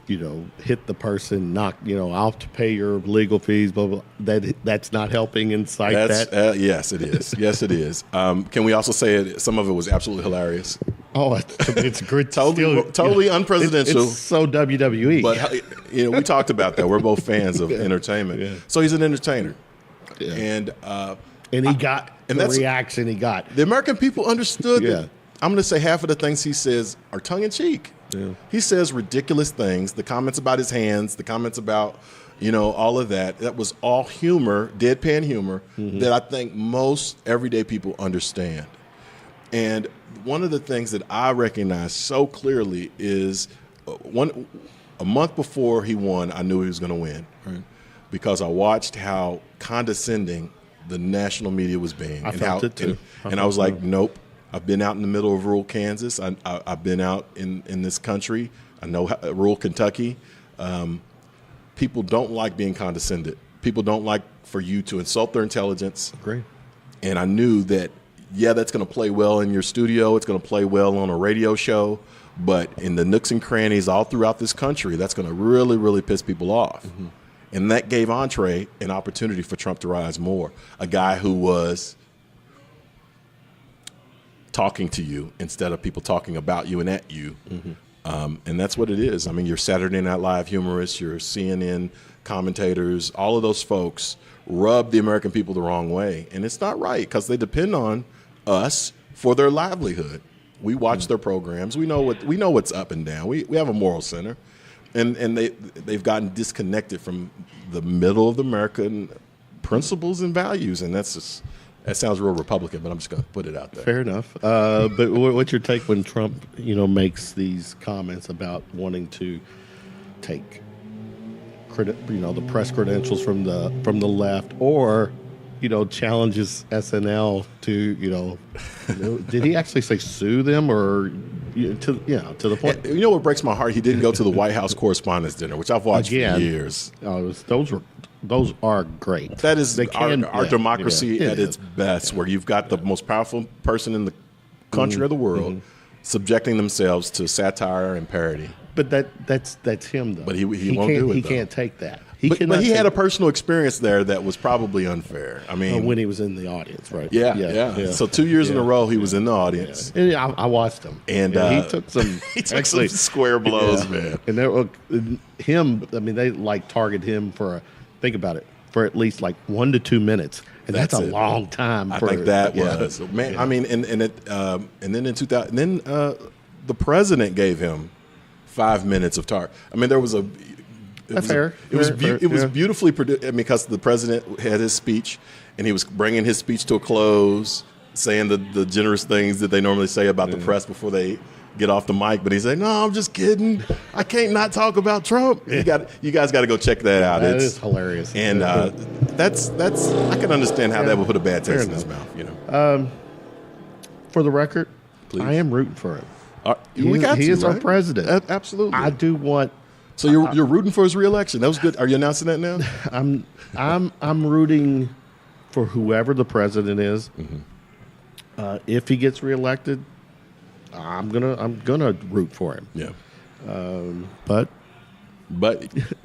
you know, hit the person, knock, you know, I'll have to pay your legal fees, blah, blah, that's not helping incite that? Yes, it is. Yes, it is. Can we also say some of it was absolutely hilarious? Oh, it's great. Totally unpresidential. It's so WWE. But, you know, we talked about that. We're both fans of entertainment. Yeah. So he's an entertainer. Yeah. And he got and the that's- reaction he got. the American people understood Yeah. that. I'm going to say half of the things he says are tongue-in-cheek. Yeah. He says ridiculous things. The comments about his hands, the comments about, you know, all of that. That was all humor, deadpan humor, that I think most everyday people understand. And one of the things that I recognize so clearly is a month before he won, I knew he was going to win, right? Because I watched how condescending the national media was being. I felt it too. And I was like, nope. I've been out in the middle of rural Kansas. I've been out in this country. I know rural Kentucky. People don't like being condescended. People don't like for you to insult their intelligence. Agree. And I knew that, yeah, that's going to play well in your studio. It's going to play well on a radio show. But in the nooks and crannies all throughout this country, that's going to really, really piss people off. And that gave Entree an opportunity for Trump to rise more. A guy who was talking to you instead of people talking about you and at you And that's what it is. I mean, your Saturday Night Live humorists, your CNN commentators, all of those folks rub the American people the wrong way. And it's not right because they depend on us for their livelihood. We watch their programs. We know what's up and down. We have a moral center. And they've gotten disconnected from the middle of the American principles and values. And that sounds real Republican, but I'm just going to put it out there. Fair enough. But what's your take when Trump, makes these comments about wanting to take the press credentials from the left, or challenges SNL to did he actually say sue them, or to the point? And what breaks my heart? He didn't go to the White House Correspondents' Dinner, which I've watched for years. Those are great. That is our democracy at its best, where you've got the most powerful person in the country or the world subjecting themselves to satire and parody. But that's him, though. But he won't do it. He can't take that. But he had a personal experience there that was probably unfair. I mean, when he was in the audience, right? Yeah. So 2 years in a row, he was in the audience. Yeah. And I watched him, and he took some some square blows, man. And they target him for think about it, for at least 1 to 2 minutes, and that's a long time. I think that was man. Yeah. I mean, and then in 2000, the president gave him 5 minutes of talk. I mean, there was a. It was beautifully produced. I mean, because the president had his speech, and he was bringing his speech to a close, saying the generous things that they normally say about the press before they get off the mic. But he said, "No, I'm just kidding. I can't not talk about Trump." You guys got to go check that out. That is hilarious. And that's I can understand how that would put a bad taste in his mouth. For the record, please. I am rooting for him. He is our president. Absolutely. I do want. So you're rooting for his reelection. That was good. Are you announcing that now? I'm rooting for whoever the president is. If he gets reelected, I'm gonna root for him. Yeah. But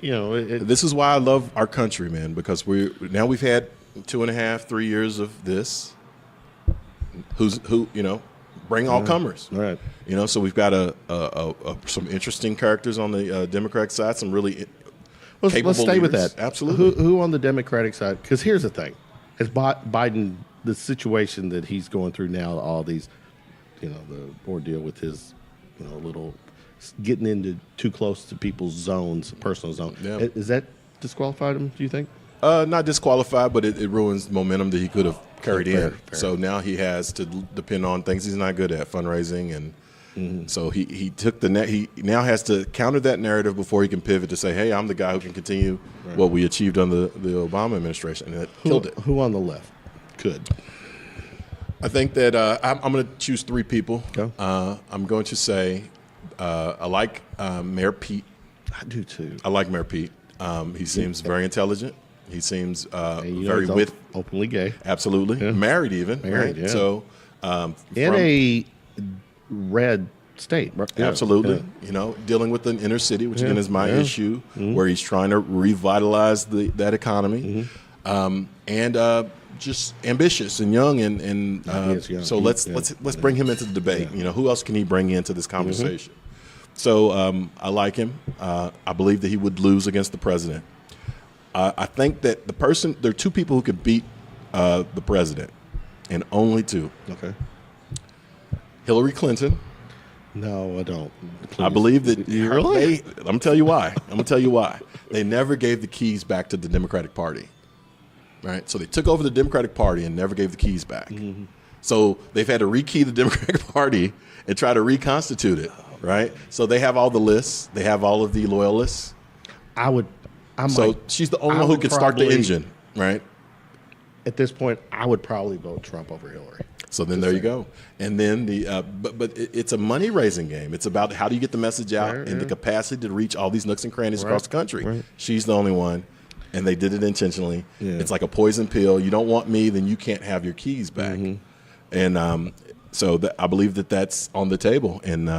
this is why I love our country, man. Because we've had 2.5, 3 years of this. Bring all comers, right? So we've got some interesting characters on the Democratic side, some really capable let's stay leaders. with that. Absolutely. Who on the Democratic side? Because here's the thing: as Biden, the situation that he's going through now, all these, the ordeal with his, little getting into too close to people's zones, personal zone. Yeah. Is that disqualified him? Do you think? Not disqualified, but it ruins momentum that he could have carried in. Fair. So now he has to depend on things he's not good at, fundraising, and so he took he now has to counter that narrative before he can pivot to say, "Hey, I'm the guy who can continue what we achieved under the Obama administration," and that killed it. Who on the left could? I think that I'm going to choose 3 people. Okay. I'm going to say I like Mayor Pete. I do too. I like Mayor Pete. He seems very intelligent. He seems very openly gay. Absolutely. Yeah. Married even. Married, right? yeah. So in a red state. Right? Absolutely. Yeah. Dealing with the inner city, which again is my issue, where he's trying to revitalize that economy. And just ambitious and young, and young. So let's bring him into the debate. Yeah. Who else can he bring into this conversation? So I like him. I believe that he would lose against the president. I think that there are 2 people who could beat the president, and only 2. Okay. Hillary Clinton. No, I don't. Please. I believe that. Really? I'm gonna tell you why. They never gave the keys back to the Democratic Party. Right. So they took over the Democratic Party and never gave the keys back. So they've had to rekey the Democratic Party and try to reconstitute it. Right. So they have all the lists. They have all of the loyalists. She's the only one who can start the engine, right? At this point, I would probably vote Trump over Hillary. So then there you go. And then but it's a money raising game. It's about how do you get the message out and the capacity to reach all these nooks and crannies across the country. Right. She's the only one, and they did it intentionally. Yeah. It's like a poison pill. You don't want me, then you can't have your keys back. And I believe that that's on the table. And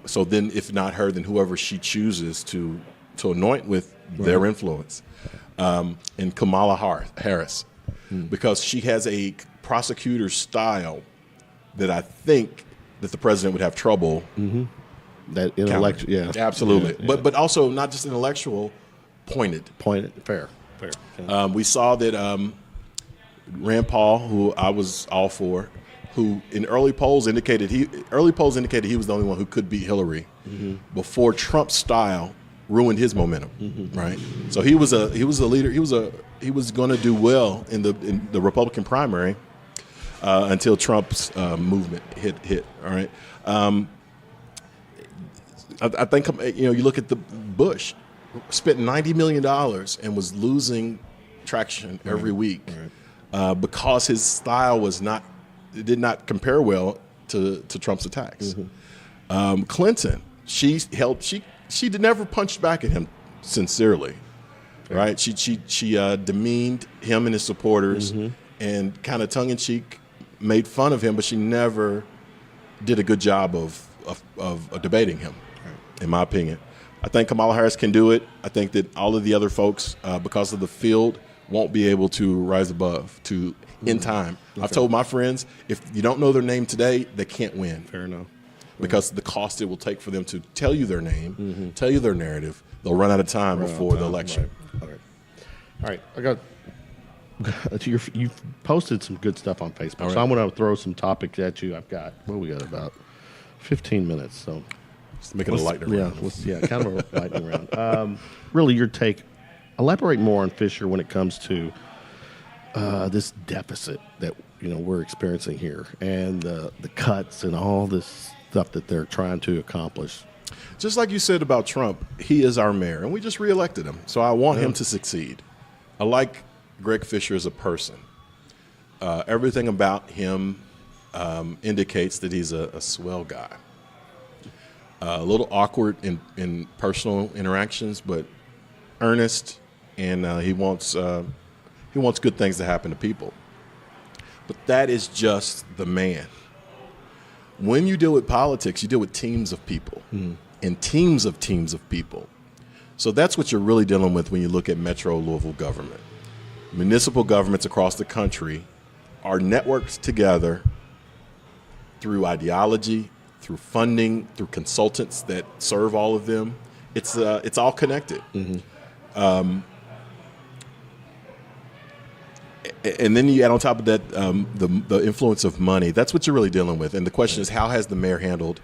so then, if not her, then whoever she chooses to anoint with their influence, and Kamala Harris, because she has a prosecutor style that I think that the president would have trouble That intellectual, yeah, Absolutely. Yeah. But also not just intellectual, pointed. Fair. We saw that Rand Paul, who I was all for, who in early polls indicated he was the only one who could beat Hillary before Trump's style ruined his momentum, right? So he was a leader. He was going to do well in the Republican primary until Trump's movement hit. All right. I think you look at the Bush spent $90 million and was losing traction every week because his style did not compare well to Trump's attacks. Clinton, she never punched back at him sincerely, right? She demeaned him and his supporters and kind of tongue in cheek made fun of him, but she never did a good job of debating him, in my opinion. I think Kamala Harris can do it. I think that all of the other folks, because of the field, won't be able to rise above in time. Okay. I've told my friends, if you don't know their name today, they can't win. Fair enough. Because the cost it will take for them to tell you their name, tell you their narrative, they'll run out of time before the election. Right. All right. I got you've posted some good stuff on Facebook, so I'm going to throw some topics at you. We got about 15 minutes, so just making a lightning round. Kind of a lightning round. Really, your take. Elaborate more on Fisher when it comes to this deficit that we're experiencing here, and the cuts and all this stuff that they're trying to accomplish. Just like you said about Trump, he is our mayor, and we just reelected him, so I want him to succeed. I like Greg Fisher as a person. Everything about him indicates that he's a swell guy. A little awkward in personal interactions, but earnest, and he wants good things to happen to people. But that is just the man. When you deal with politics, you deal with teams of people and teams of people. So that's what you're really dealing with when you look at Metro Louisville government. Municipal governments across the country are networked together through ideology, through funding, through consultants that serve all of them. It's all connected. And then you add on top of that the influence of money. That's what you're really dealing with. And the question is, how has the mayor handled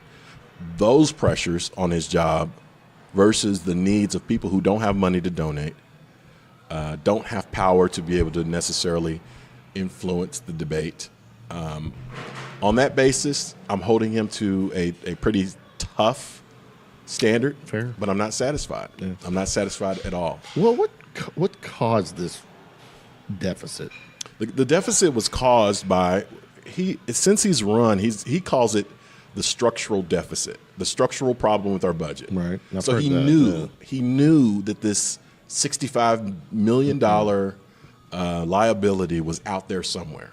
those pressures on his job versus the needs of people who don't have money to donate, don't have power to be able to necessarily influence the debate. On that basis, I'm holding him to a pretty tough standard. Fair. But I'm not satisfied. Yeah. I'm not satisfied at all. Well, what caused this deficit? The deficit was caused by since he's run, he calls it the structural deficit, the structural problem with our budget. Right. So he knew that this $65 million liability was out there somewhere.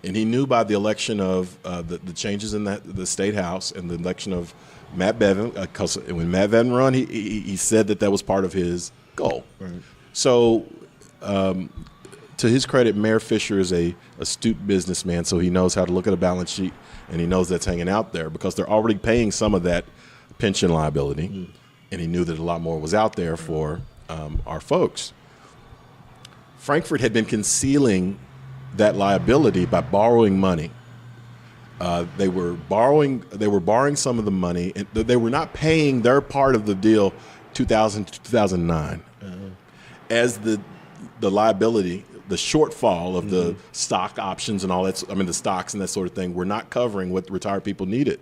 And he knew by the election of the changes in the state house and the election of Matt Bevin, because when Matt Bevin run, he said that was part of his goal. Right. So to his credit, Mayor Fisher is a astute businessman, so he knows how to look at a balance sheet, and he knows that's hanging out there because they're already paying some of that pension liability, and he knew that a lot more was out there for our folks. Frankfurt had been concealing that liability by borrowing money. They were borrowing some of the money, and they were not paying their part of the deal 2000 to 2009 as the liability, the shortfall of the stock options and all that. I mean, the stocks and that sort of thing were not covering what retired people needed.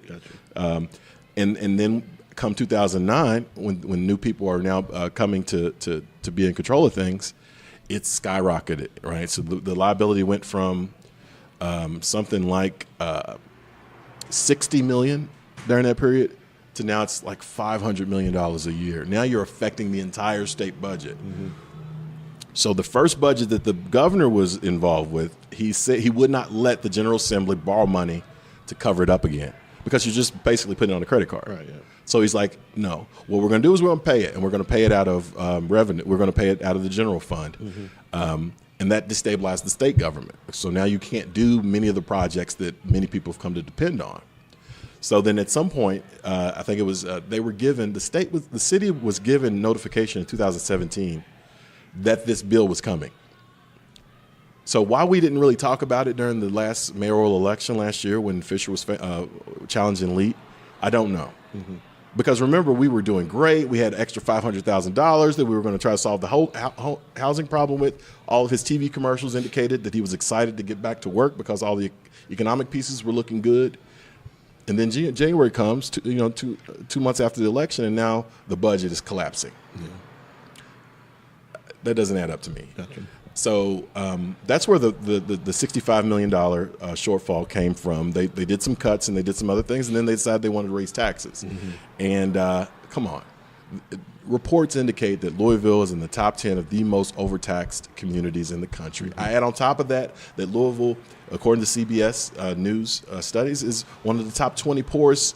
Gotcha. And then come 2009, when new people are now coming to be in control of things, it's skyrocketed, right? So the liability went from something like $60 million during that period to now it's like $500 million a year. Now you're affecting the entire state budget. So the first budget that the governor was involved with, he said he would not let the General Assembly borrow money to cover it up again because you're just basically putting it on a credit card. Right, yeah. So he's like, no, what we're going to do is we're going to pay it, and we're going to pay it out of revenue. We're going to pay it out of the general fund. And that destabilized the state government. So now you can't do many of the projects that many people have come to depend on. So then at some point, I think it was they were given the city was given notification in 2017 that this bill was coming. So why we didn't really talk about it during the last mayoral election last year when Fisher was challenging Leet, I don't know. Mm-hmm. Because remember, we were doing great. We had extra $500,000 that we were going to try to solve the whole housing problem with. All of his TV commercials indicated that he was excited to get back to work because all the economic pieces were looking good. And then January comes, 2 months after the election, and now the budget is collapsing. Yeah. That doesn't add up to me. Gotcha. So that's where the $65 million shortfall came from. They did some cuts and they did some other things, and then they decided they wanted to raise taxes. Mm-hmm. And come on. Reports indicate that Louisville is in the top 10 of the most overtaxed communities in the country. Mm-hmm. I add on top of that Louisville, according to CBS News studies, is one of the top 20 poorest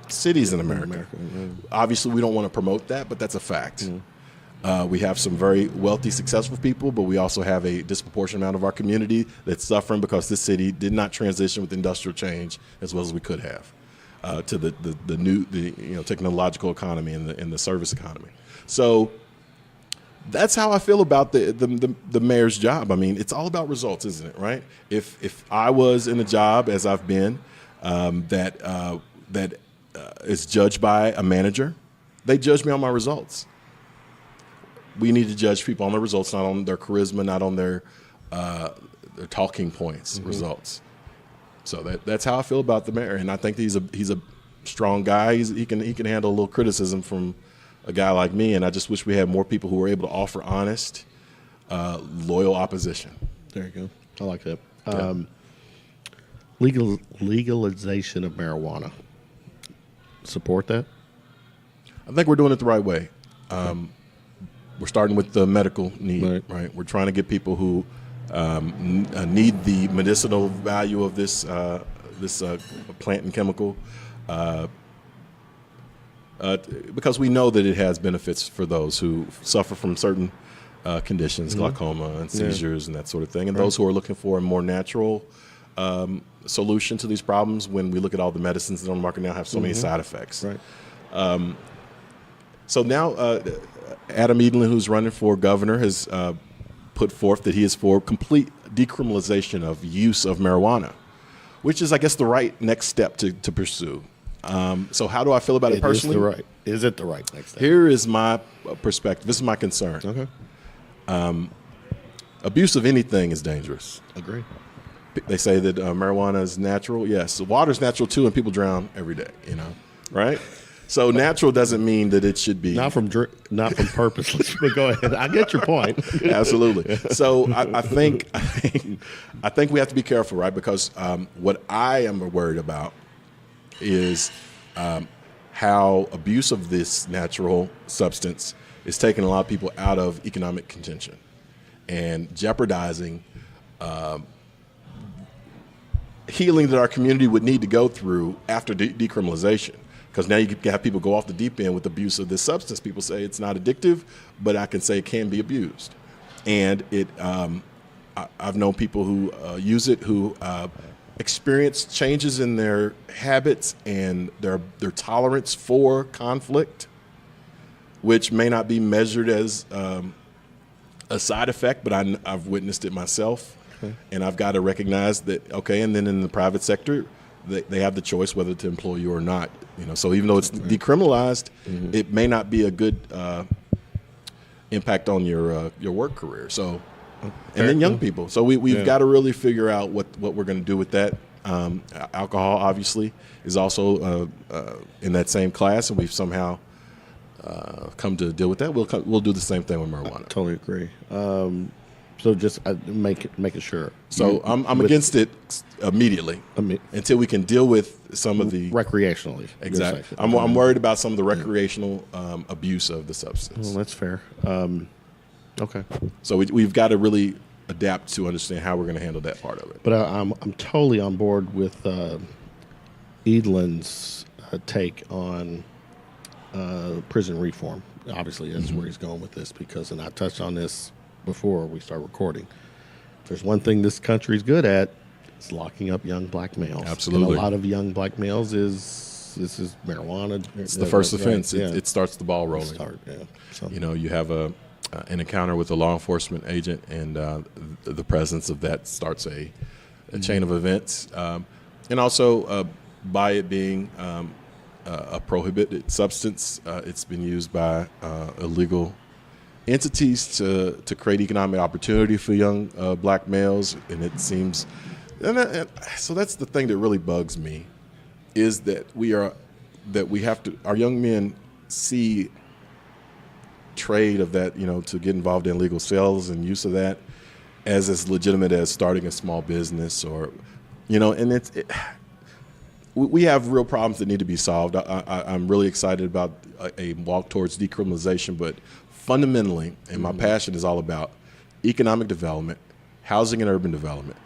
cities in America. Mm-hmm. Obviously, we don't want to promote that, but that's a fact. Mm-hmm. We have some very wealthy, successful people, but we also have a disproportionate amount of our community that's suffering because this city did not transition with industrial change as well as we could have to the new technological economy and the service economy. So that's how I feel about the mayor's job. I mean, it's all about results, isn't it? Right? If I was in a job as I've been that is judged by a manager, they judge me on my results. We need to judge people on their results, not on their charisma, not on their talking points, mm-hmm. results. So that's how I feel about the mayor, and I think he's a strong guy. He can handle a little criticism from a guy like me, and I just wish we had more people who were able to offer honest, loyal opposition. There you go. I like that. Yeah. Legalization of marijuana. Support that? I think we're doing it the right way. We're starting with the medical need, right? We're trying to get people who need the medicinal value of this plant and chemical because we know that it has benefits for those who suffer from certain conditions, mm-hmm. glaucoma and seizures and that sort of thing, and those who are looking for a more natural solution to these problems. When we look at all the medicines that are on the market now have so mm-hmm. many side effects. Right. So now Adam Edelin, who's running for governor, has put forth that he is for complete decriminalization of use of marijuana, which is, I guess, the right next step to pursue. So how do I feel about it personally? Is it the right next step? Here is my perspective. This is my concern. Okay. Abuse of anything is dangerous. Agree. They say that marijuana is natural. Yes, water's natural too, and people drown every day. Right? So natural doesn't mean that it should be not from purposeless. But go ahead. I get your point. Absolutely. So I think we have to be careful, right? Because what I am worried about is how abuse of this natural substance is taking a lot of people out of economic contention and jeopardizing healing that our community would need to go through after decriminalization. Because now you can have people go off the deep end with abuse of this substance. People say it's not addictive, but I can say it can be abused. And I've known people who use it who experience changes in their habits and their tolerance for conflict, which may not be measured as a side effect, but I've witnessed it myself. Okay. And I've got to recognize that, okay, and then in the private sector, they have the choice whether to employ you or not. So even though it's decriminalized, mm-hmm. it may not be a good impact on your work career. So, and then young people. So we've got to really figure out what we're going to do with that. Alcohol, obviously, is also in that same class, and we've somehow come to deal with that. We'll do the same thing with marijuana. I totally agree. So just make it sure. So I'm against it immediately until we can deal with some of the recreationally. Exactly. I'm worried about some of the recreational abuse of the substance. Well, that's fair. Okay. So we've got to really adapt to understand how we're going to handle that part of it. But I'm totally on board with Edelin's take on prison reform. Obviously, that's mm-hmm. where he's going with this and I touched on this before we start recording. If there's one thing this country's good at, It's locking up young black males. Absolutely. And a lot of young black males this is marijuana. It's the first offense. Yeah. It starts the ball rolling. So. You know, you have an encounter with a law enforcement agent, and the presence of that starts a chain of events. And also, by it being a prohibited substance, it's been used by illegal entities to create economic opportunity for young black males, and it seems, and so that's the thing that really bugs me, is that our young men see trade of that, you know, to get involved in legal sales and use of that as legitimate as starting a small business, or, you know, and we have real problems that need to be solved. I'm really excited about a walk towards decriminalization, but fundamentally, and my passion is all about economic development, housing and urban development,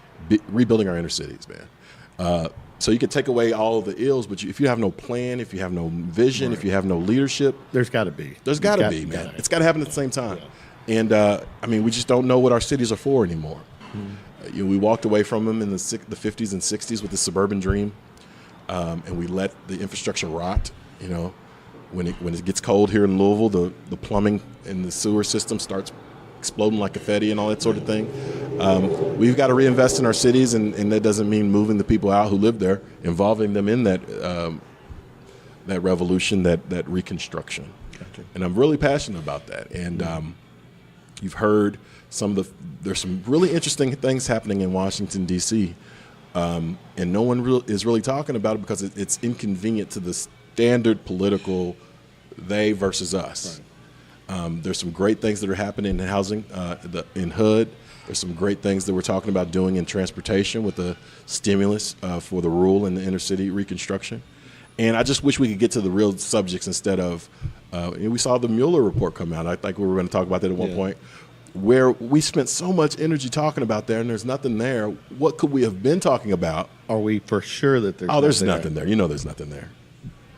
rebuilding our inner cities, man. So you can take away all of the ills, but if you have no plan, if you have no vision, if you have no leadership, There's got to be. There's got to be, man. It's got to happen at the same time. Yeah. And I mean, we just don't know what our cities are for anymore. You know, we walked away from them in the 50s and 60s with the suburban dream, and we let the infrastructure rot. You know, when it gets cold here in Louisville, the plumbing and the sewer system starts exploding like confetti and all that sort of thing. We've got to reinvest in our cities, and that doesn't mean moving the people out who live there, involving them in that revolution, that reconstruction. Gotcha. And I'm really passionate about that. And you've heard there's some really interesting things happening in Washington, D.C., and no one is really talking about it because it's inconvenient to the standard political they versus us. Right. There's some great things that are happening in housing, in HUD. There's some great things that we're talking about doing in transportation with the stimulus for the rural and the inner city reconstruction. And I just wish we could get to the real subjects instead of, we saw the Mueller report come out. I think we were going to talk about that at one point, where we spent so much energy talking about there and there's nothing there. What could we have been talking about? Are we for sure that there's there's nothing there. You know there's nothing there.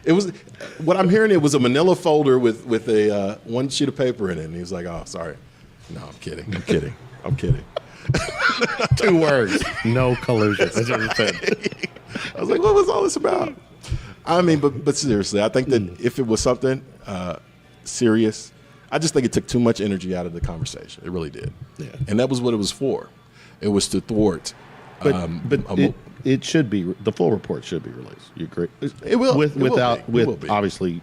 It was, what I'm hearing, it was a manila folder with a one sheet of paper in it. And he was like, oh, sorry. No, I'm kidding. I'm kidding. 2 words. No collusion. That's what he said. I was like, what was all this about? I mean, but seriously, I think that if it was something serious, I just think it took too much energy out of the conversation. It really did. Yeah. And that was what it was for. It was to thwart. It should be, the full report should be released. You agree? It will. Obviously,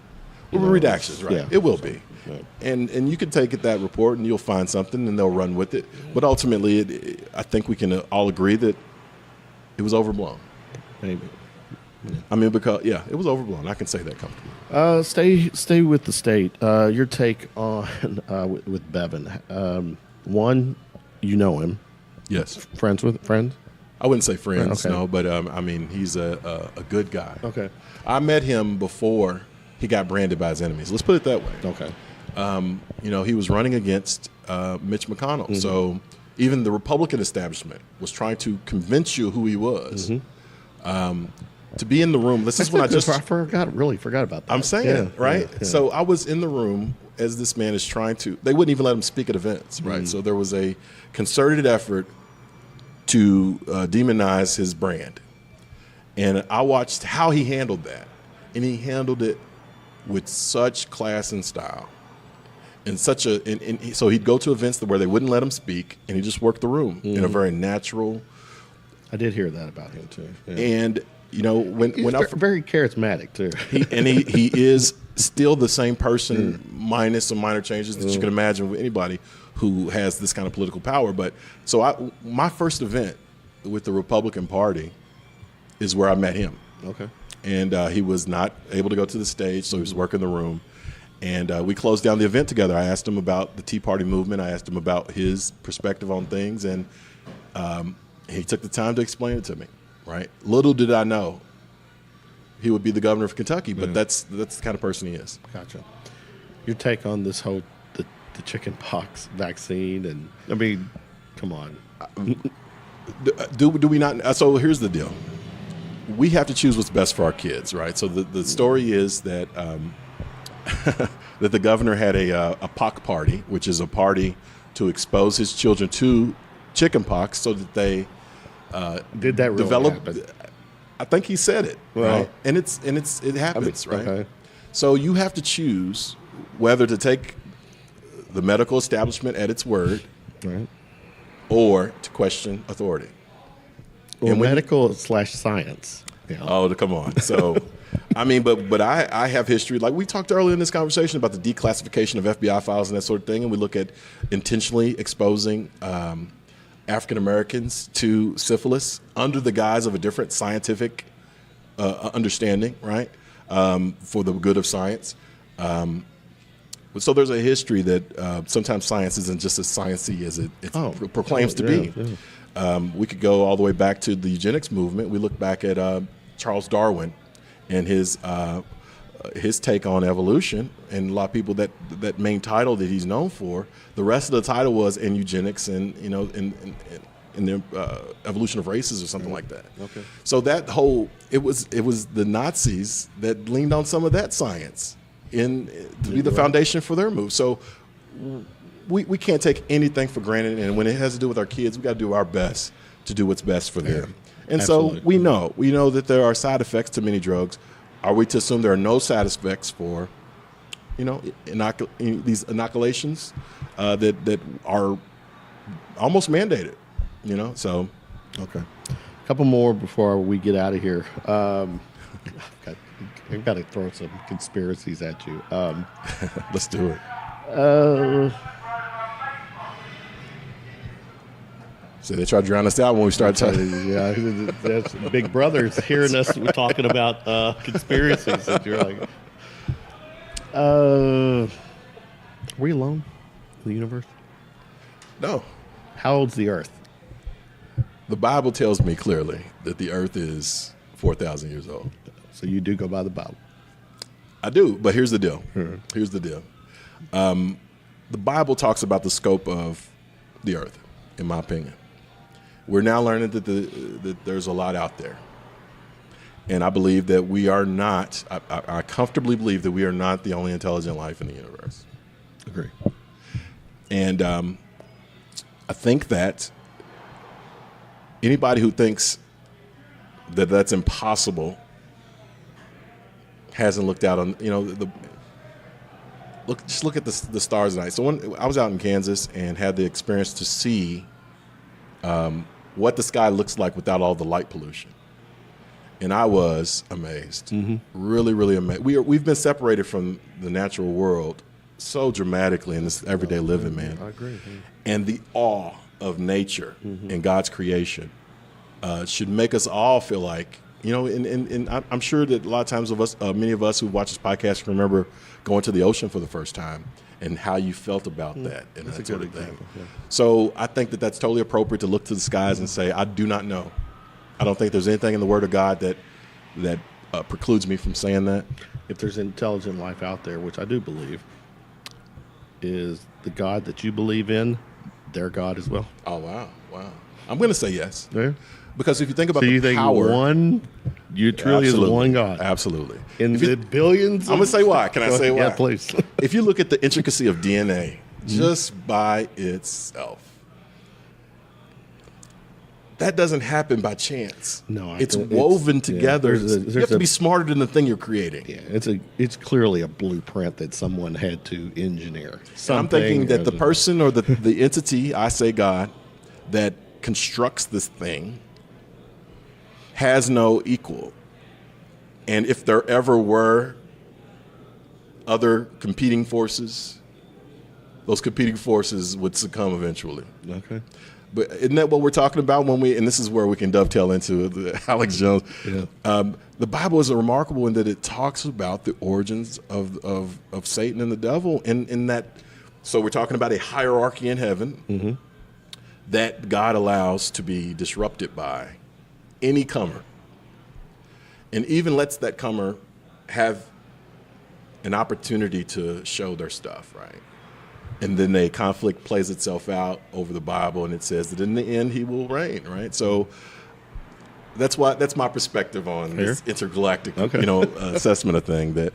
with redactions, right? Yeah. It will be. Yeah. And you can take that report and you'll find something and they'll run with it. But ultimately, I think we can all agree that it was overblown. Maybe. Yeah. I mean, because it was overblown. I can say that comfortably. Stay with the state. Your take on with Bevan. One, you know him. Yes. Friends? I wouldn't say friends, okay. no, but I mean, he's a good guy. Okay. I met him before he got branded by his enemies. Let's put it that way. Okay. You know, he was running against Mitch McConnell. Mm-hmm. So even the Republican establishment was trying to convince you who he was. Mm-hmm. To be in the room, this is when I really forgot about that. I'm saying, right? Yeah. So I was in the room as this man is trying to, they wouldn't even let him speak at events, right? Mm-hmm. So there was a concerted effort to demonize his brand. And I watched how he handled that. And he handled it with such class and style. And so he'd go to events where they wouldn't let him speak, and he just worked the room in a very natural. I did hear that about him too. Yeah. And you know, he's very charismatic too. he is still the same person, minus some minor changes that you can imagine with anybody who has this kind of political power. But so my first event with the Republican Party is where I met him. Okay. And he was not able to go to the stage, so he was working the room. And we closed down the event together. I asked him about the Tea Party movement. I asked him about his perspective on things, and he took the time to explain it to me. Right? Little did I know he would be the governor of Kentucky, but that's the kind of person he is. Gotcha. Your take on this whole the chicken pox vaccine, and I mean, come on. Do we not? So here's the deal. We have to choose what's best for our kids, right? So the story is that that the governor had a pox party, which is a party to expose his children to chicken pox so that they Did that really developed. happen? I think he said it, Well, right? And it happens, right? Okay. So you have to choose whether to take the medical establishment at its word, Right. or to question authority. Or And when you- medical/science. Yeah. Oh, come on. So, I mean, but I have history. Like we talked earlier in this conversation about the declassification of FBI files and that sort of thing, and we look at intentionally exposing African Americans to syphilis under the guise of a different scientific understanding, right? For the good of science. So there's a history that sometimes science isn't just as sciencey as it proclaims to be. Yeah. We could go all the way back to the eugenics movement. We look back at Charles Darwin and his take on evolution, and a lot of people that main title that he's known for. The rest of the title was in eugenics and in the evolution of races or something like that. Okay. So that whole it was the Nazis that leaned on some of that science to be the foundation for their move. So we can't take anything for granted, and when it has to do with our kids, we got to do our best to do what's best for them. And Absolutely. so we know that there are side effects to many drugs. Are we to assume there are no side effects for, these inoculations that are almost mandated? So Okay. A couple more before we get out of here. I've got to throw some conspiracies at you. let's do it. So they try to drown us out when we start talking. Yeah, that's Big Brother's hearing us talking about conspiracies. And you're like, are we alone in the universe? No. How old's the Earth? The Bible tells me clearly that the earth is 4,000 years old. So you do go by the Bible. I do, but here's the deal. Here's the deal. The Bible talks about the scope of the earth, in my opinion. We're now learning that there's a lot out there. And I believe that we are not, I comfortably believe that we are not the only intelligent life in the universe. Agree. And I think that anybody who thinks that that's impossible hasn't looked out on, look at the stars tonight. So when I was out in Kansas and had the experience to see what the sky looks like without all the light pollution. And I was amazed, really, really amazed. We've been separated from the natural world so dramatically in this everyday living, man. I agree. And the awe of nature and God's creation should make us all feel like, and I'm sure that a lot of times many of us who watch this podcast can remember going to the ocean for the first time and how you felt about that and That's that a sort good of thing. example, yeah. So I think that that's totally appropriate to look to the skies and say, I do not know. I don't think there's anything in the Word of God that precludes me from saying that. If there's intelligent life out there, which I do believe, is the God that you believe in their God as well? Oh, wow. I'm going to say yes. Yeah. Because if you think about So the you think power. you truly is one God? Absolutely. In If you- the billions? I'm going to say why. Can I say why? Yeah, please. If you look at the intricacy of DNA just by itself, that doesn't happen by chance. No, it's it's- woven yeah, together. there's You have to be smarter than the thing you're creating. Yeah, it's clearly a blueprint that someone had to engineer. And I'm thinking that the person or the entity, I say God, that constructs this thing has no equal. And if there ever were other competing forces, those competing forces would succumb eventually. Okay. But isn't that what we're talking about and this is where we can dovetail into the Alex Jones. Yeah. The Bible is remarkable in that it talks about the origins of Satan and the devil in that. So we're talking about a hierarchy in heaven that God allows to be disrupted by any comer. And even lets that comer have an opportunity to show their stuff, right? And then a conflict plays itself out over the Bible, and it says that in the end he will reign, right? So that's my perspective on this intergalactic, assessment of thing that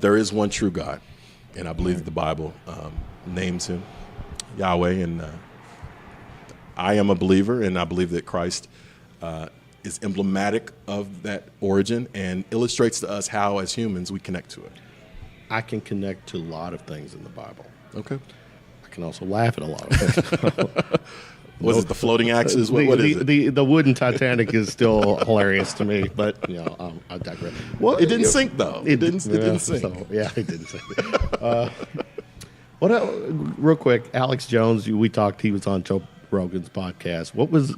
there is one true God, and I believe that the Bible names him Yahweh, and I am a believer, and I believe that Christ is emblematic of that origin and illustrates to us how, as humans, we connect to it. I can connect to a lot of things in the Bible. Okay. I can also laugh at a lot of things. Was it the floating axes? What is it? The wooden Titanic is still hilarious to me, but I digress. Well, It didn't sink though. It didn't sink. So, yeah, it didn't sink. Real quick, Alex Jones. We talked. He was on Joe Rogan's podcast. What was a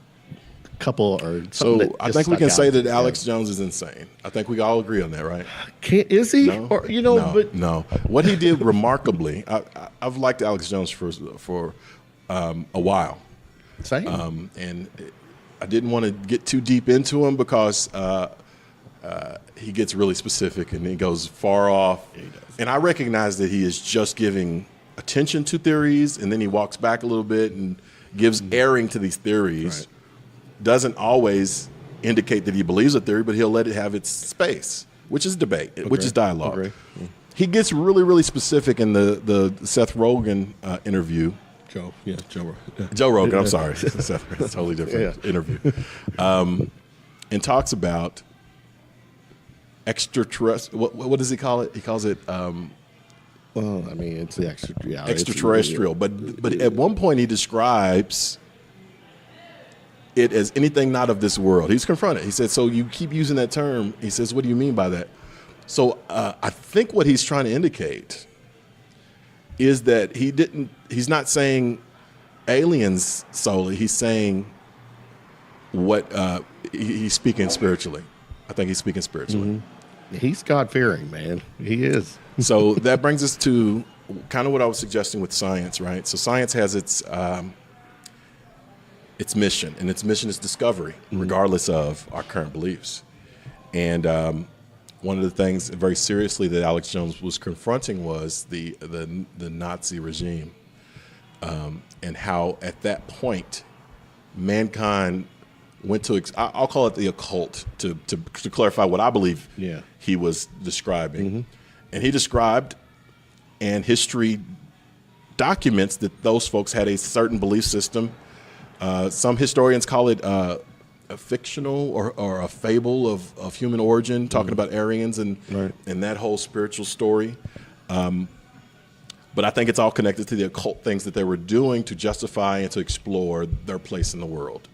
couple or something? So I think we can say that Alex Jones is insane. I think we all agree on that, right? Is he? No, or no. What he did remarkably. I've liked Alex Jones for a while. Same. And I didn't want to get too deep into him because he gets really specific and he goes far off. Yeah, he does. And I recognize that he is just giving attention to theories, and then he walks back a little bit and gives airing to these theories. Right. Doesn't always indicate that he believes a theory, but he'll let it have its space, which is debate, which is dialogue. Agree. He gets really, really specific in the Seth Rogen interview. Joe Rogan, I'm sorry. It's a totally different interview. And talks about extraterrestrial. What does he call it? He calls it Well, I mean, it's the extraterrestrial. But at one point he describes it as anything not of this world. He's confronted. He said, so you keep using that term. He says, what do you mean by that? So I think what he's trying to indicate is that he's not saying aliens solely. He's saying what he's speaking spiritually. I think he's speaking spiritually. Mm-hmm. He's God-fearing, man. He is. So that brings us to kind of what I was suggesting with science, right? So science has its mission, and its mission is discovery, regardless of our current beliefs. And one of the things very seriously that Alex Jones was confronting was the Nazi regime, and how at that point mankind went to I'll call it the occult to clarify what I believe he was describing. Mm-hmm. And he described, and history documents that those folks had a certain belief system. Some historians call it a fictional or a fable of human origin, talking about Aryans and that whole spiritual story. But I think it's all connected to the occult things that they were doing to justify and to explore their place in the world.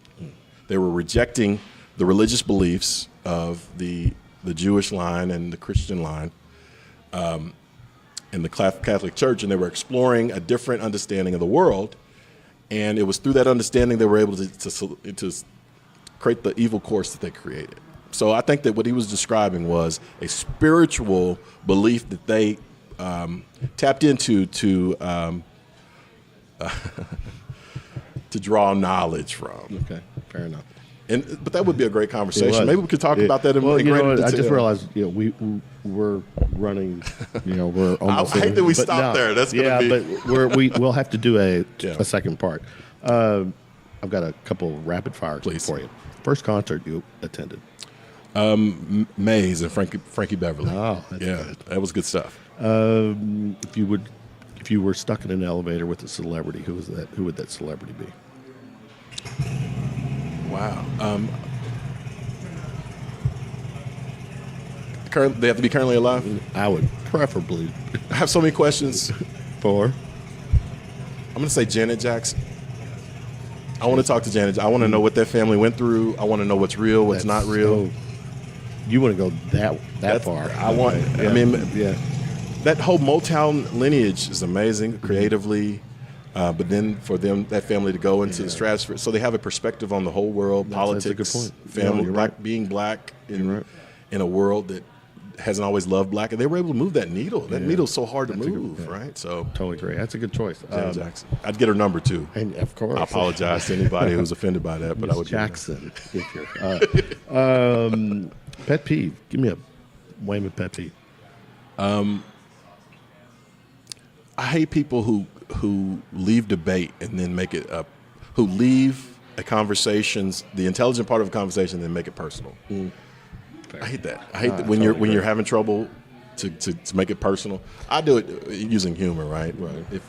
They were rejecting the religious beliefs of the Jewish line and the Christian line, in the Catholic Church, and they were exploring a different understanding of the world. And it was through that understanding they were able to create the evil course that they created. So I think that what he was describing was a spiritual belief that they tapped into to draw knowledge from. Okay, fair enough. But that would be a great conversation. Maybe we could talk about that in great detail. I just realized, we're running. We're almost. I hate that we stopped there. That's gonna be. But we'll have to do a second part. I've got a couple of rapid fire for you. First concert you attended? Maze and Frankie Beverly. Oh, that's good. That was good stuff. If you were stuck in an elevator with a celebrity, who would that celebrity be? Wow. They have to be currently alive? I would preferably. I have so many questions. For? I'm going to say Janet Jackson. I want to talk to Janet. I want to know what that family went through. I want to know what's real, what's not real. You want to go that far? I want. Yeah. I mean, that whole Motown lineage is amazing creatively. But then for that family to go into the stratosphere, so they have a perspective on the whole world, politics, that's a good point. family, being black in a world that hasn't always loved black, and they were able to move that needle. That needle's so hard to move, right? So totally agree. That's a good choice. Janet Jackson. I'd get her number too. And of course, I apologize to anybody who's offended by that, but I would. Jackson, if you're pet peeve. Give me a Wayman pet peeve. I hate people who leave debate and then make it up, who leave the intelligent part of a conversation, and then make it personal. I hate that. I hate that when you're having trouble to make it personal. I do it using humor, right?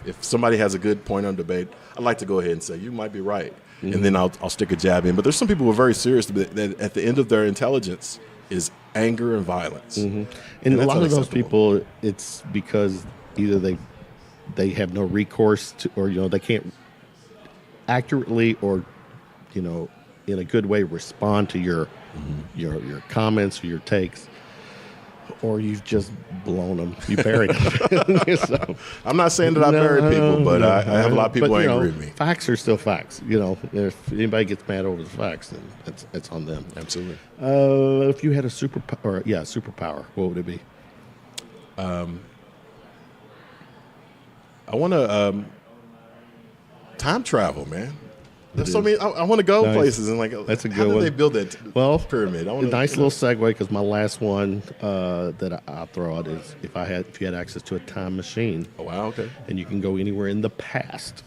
If somebody has a good point on debate, I like to go ahead and say, you might be right. Mm-hmm. And then I'll stick a jab in. But there's some people who are very serious that at the end of their intelligence is anger and violence. Mm-hmm. And a lot of those people, it's because either they have no recourse to, or they can't accurately or in a good way respond to your comments or your takes, or you've just blown them, you buried them. So, I'm not saying that I buried people, but I have a lot of people who agree with me. Facts are still facts. If anybody gets mad over the facts, then it's on them. Absolutely. If you had a superpower, what would it be? I want to time travel, man. There's so many. I want to go places and that's a good how one. Did they build that pyramid? A nice little segue, because my last one that I'll throw out is if you had access to a time machine. Oh wow, okay. And you can go anywhere in the past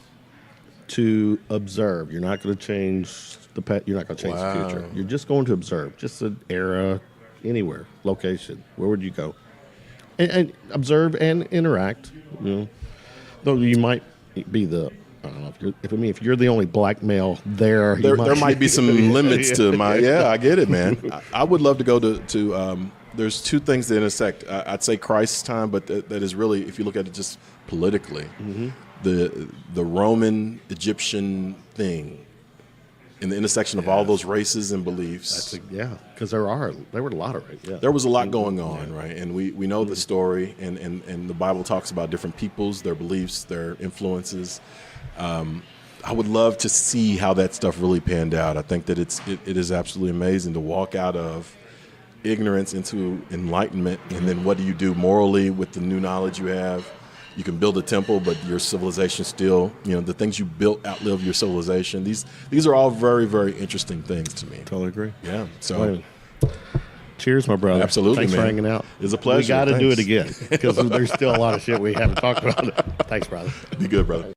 to observe. You're not going to change the past. You're not going to change the future. You're just going to observe, just an era, anywhere, location. Where would you go? And observe and interact. Though you might be I don't know if you're the only black male there. There might be some limits to my. Yeah, I get it, man. I would love to go to. There's two things that intersect. I'd say Christ's time, but that is really, if you look at it just politically, the Roman Egyptian thing, in the intersection of all those races and beliefs. Because there were a lot of it. Yeah. There was a lot going on, right? And we know the story, and the Bible talks about different peoples, their beliefs, their influences. I would love to see how that stuff really panned out. I think that it is absolutely amazing to walk out of ignorance into enlightenment, and then what do you do morally with the new knowledge you have? You can build a temple, but your civilization still, the things you built outlive your civilization. These are all very, very interesting things to me. Totally agree. Yeah. So, cheers, my brother. Absolutely, Thanks man. for hanging out. It's a pleasure. We got to do it again, because there's still a lot of shit we haven't talked about. Thanks, brother. Be good, brother.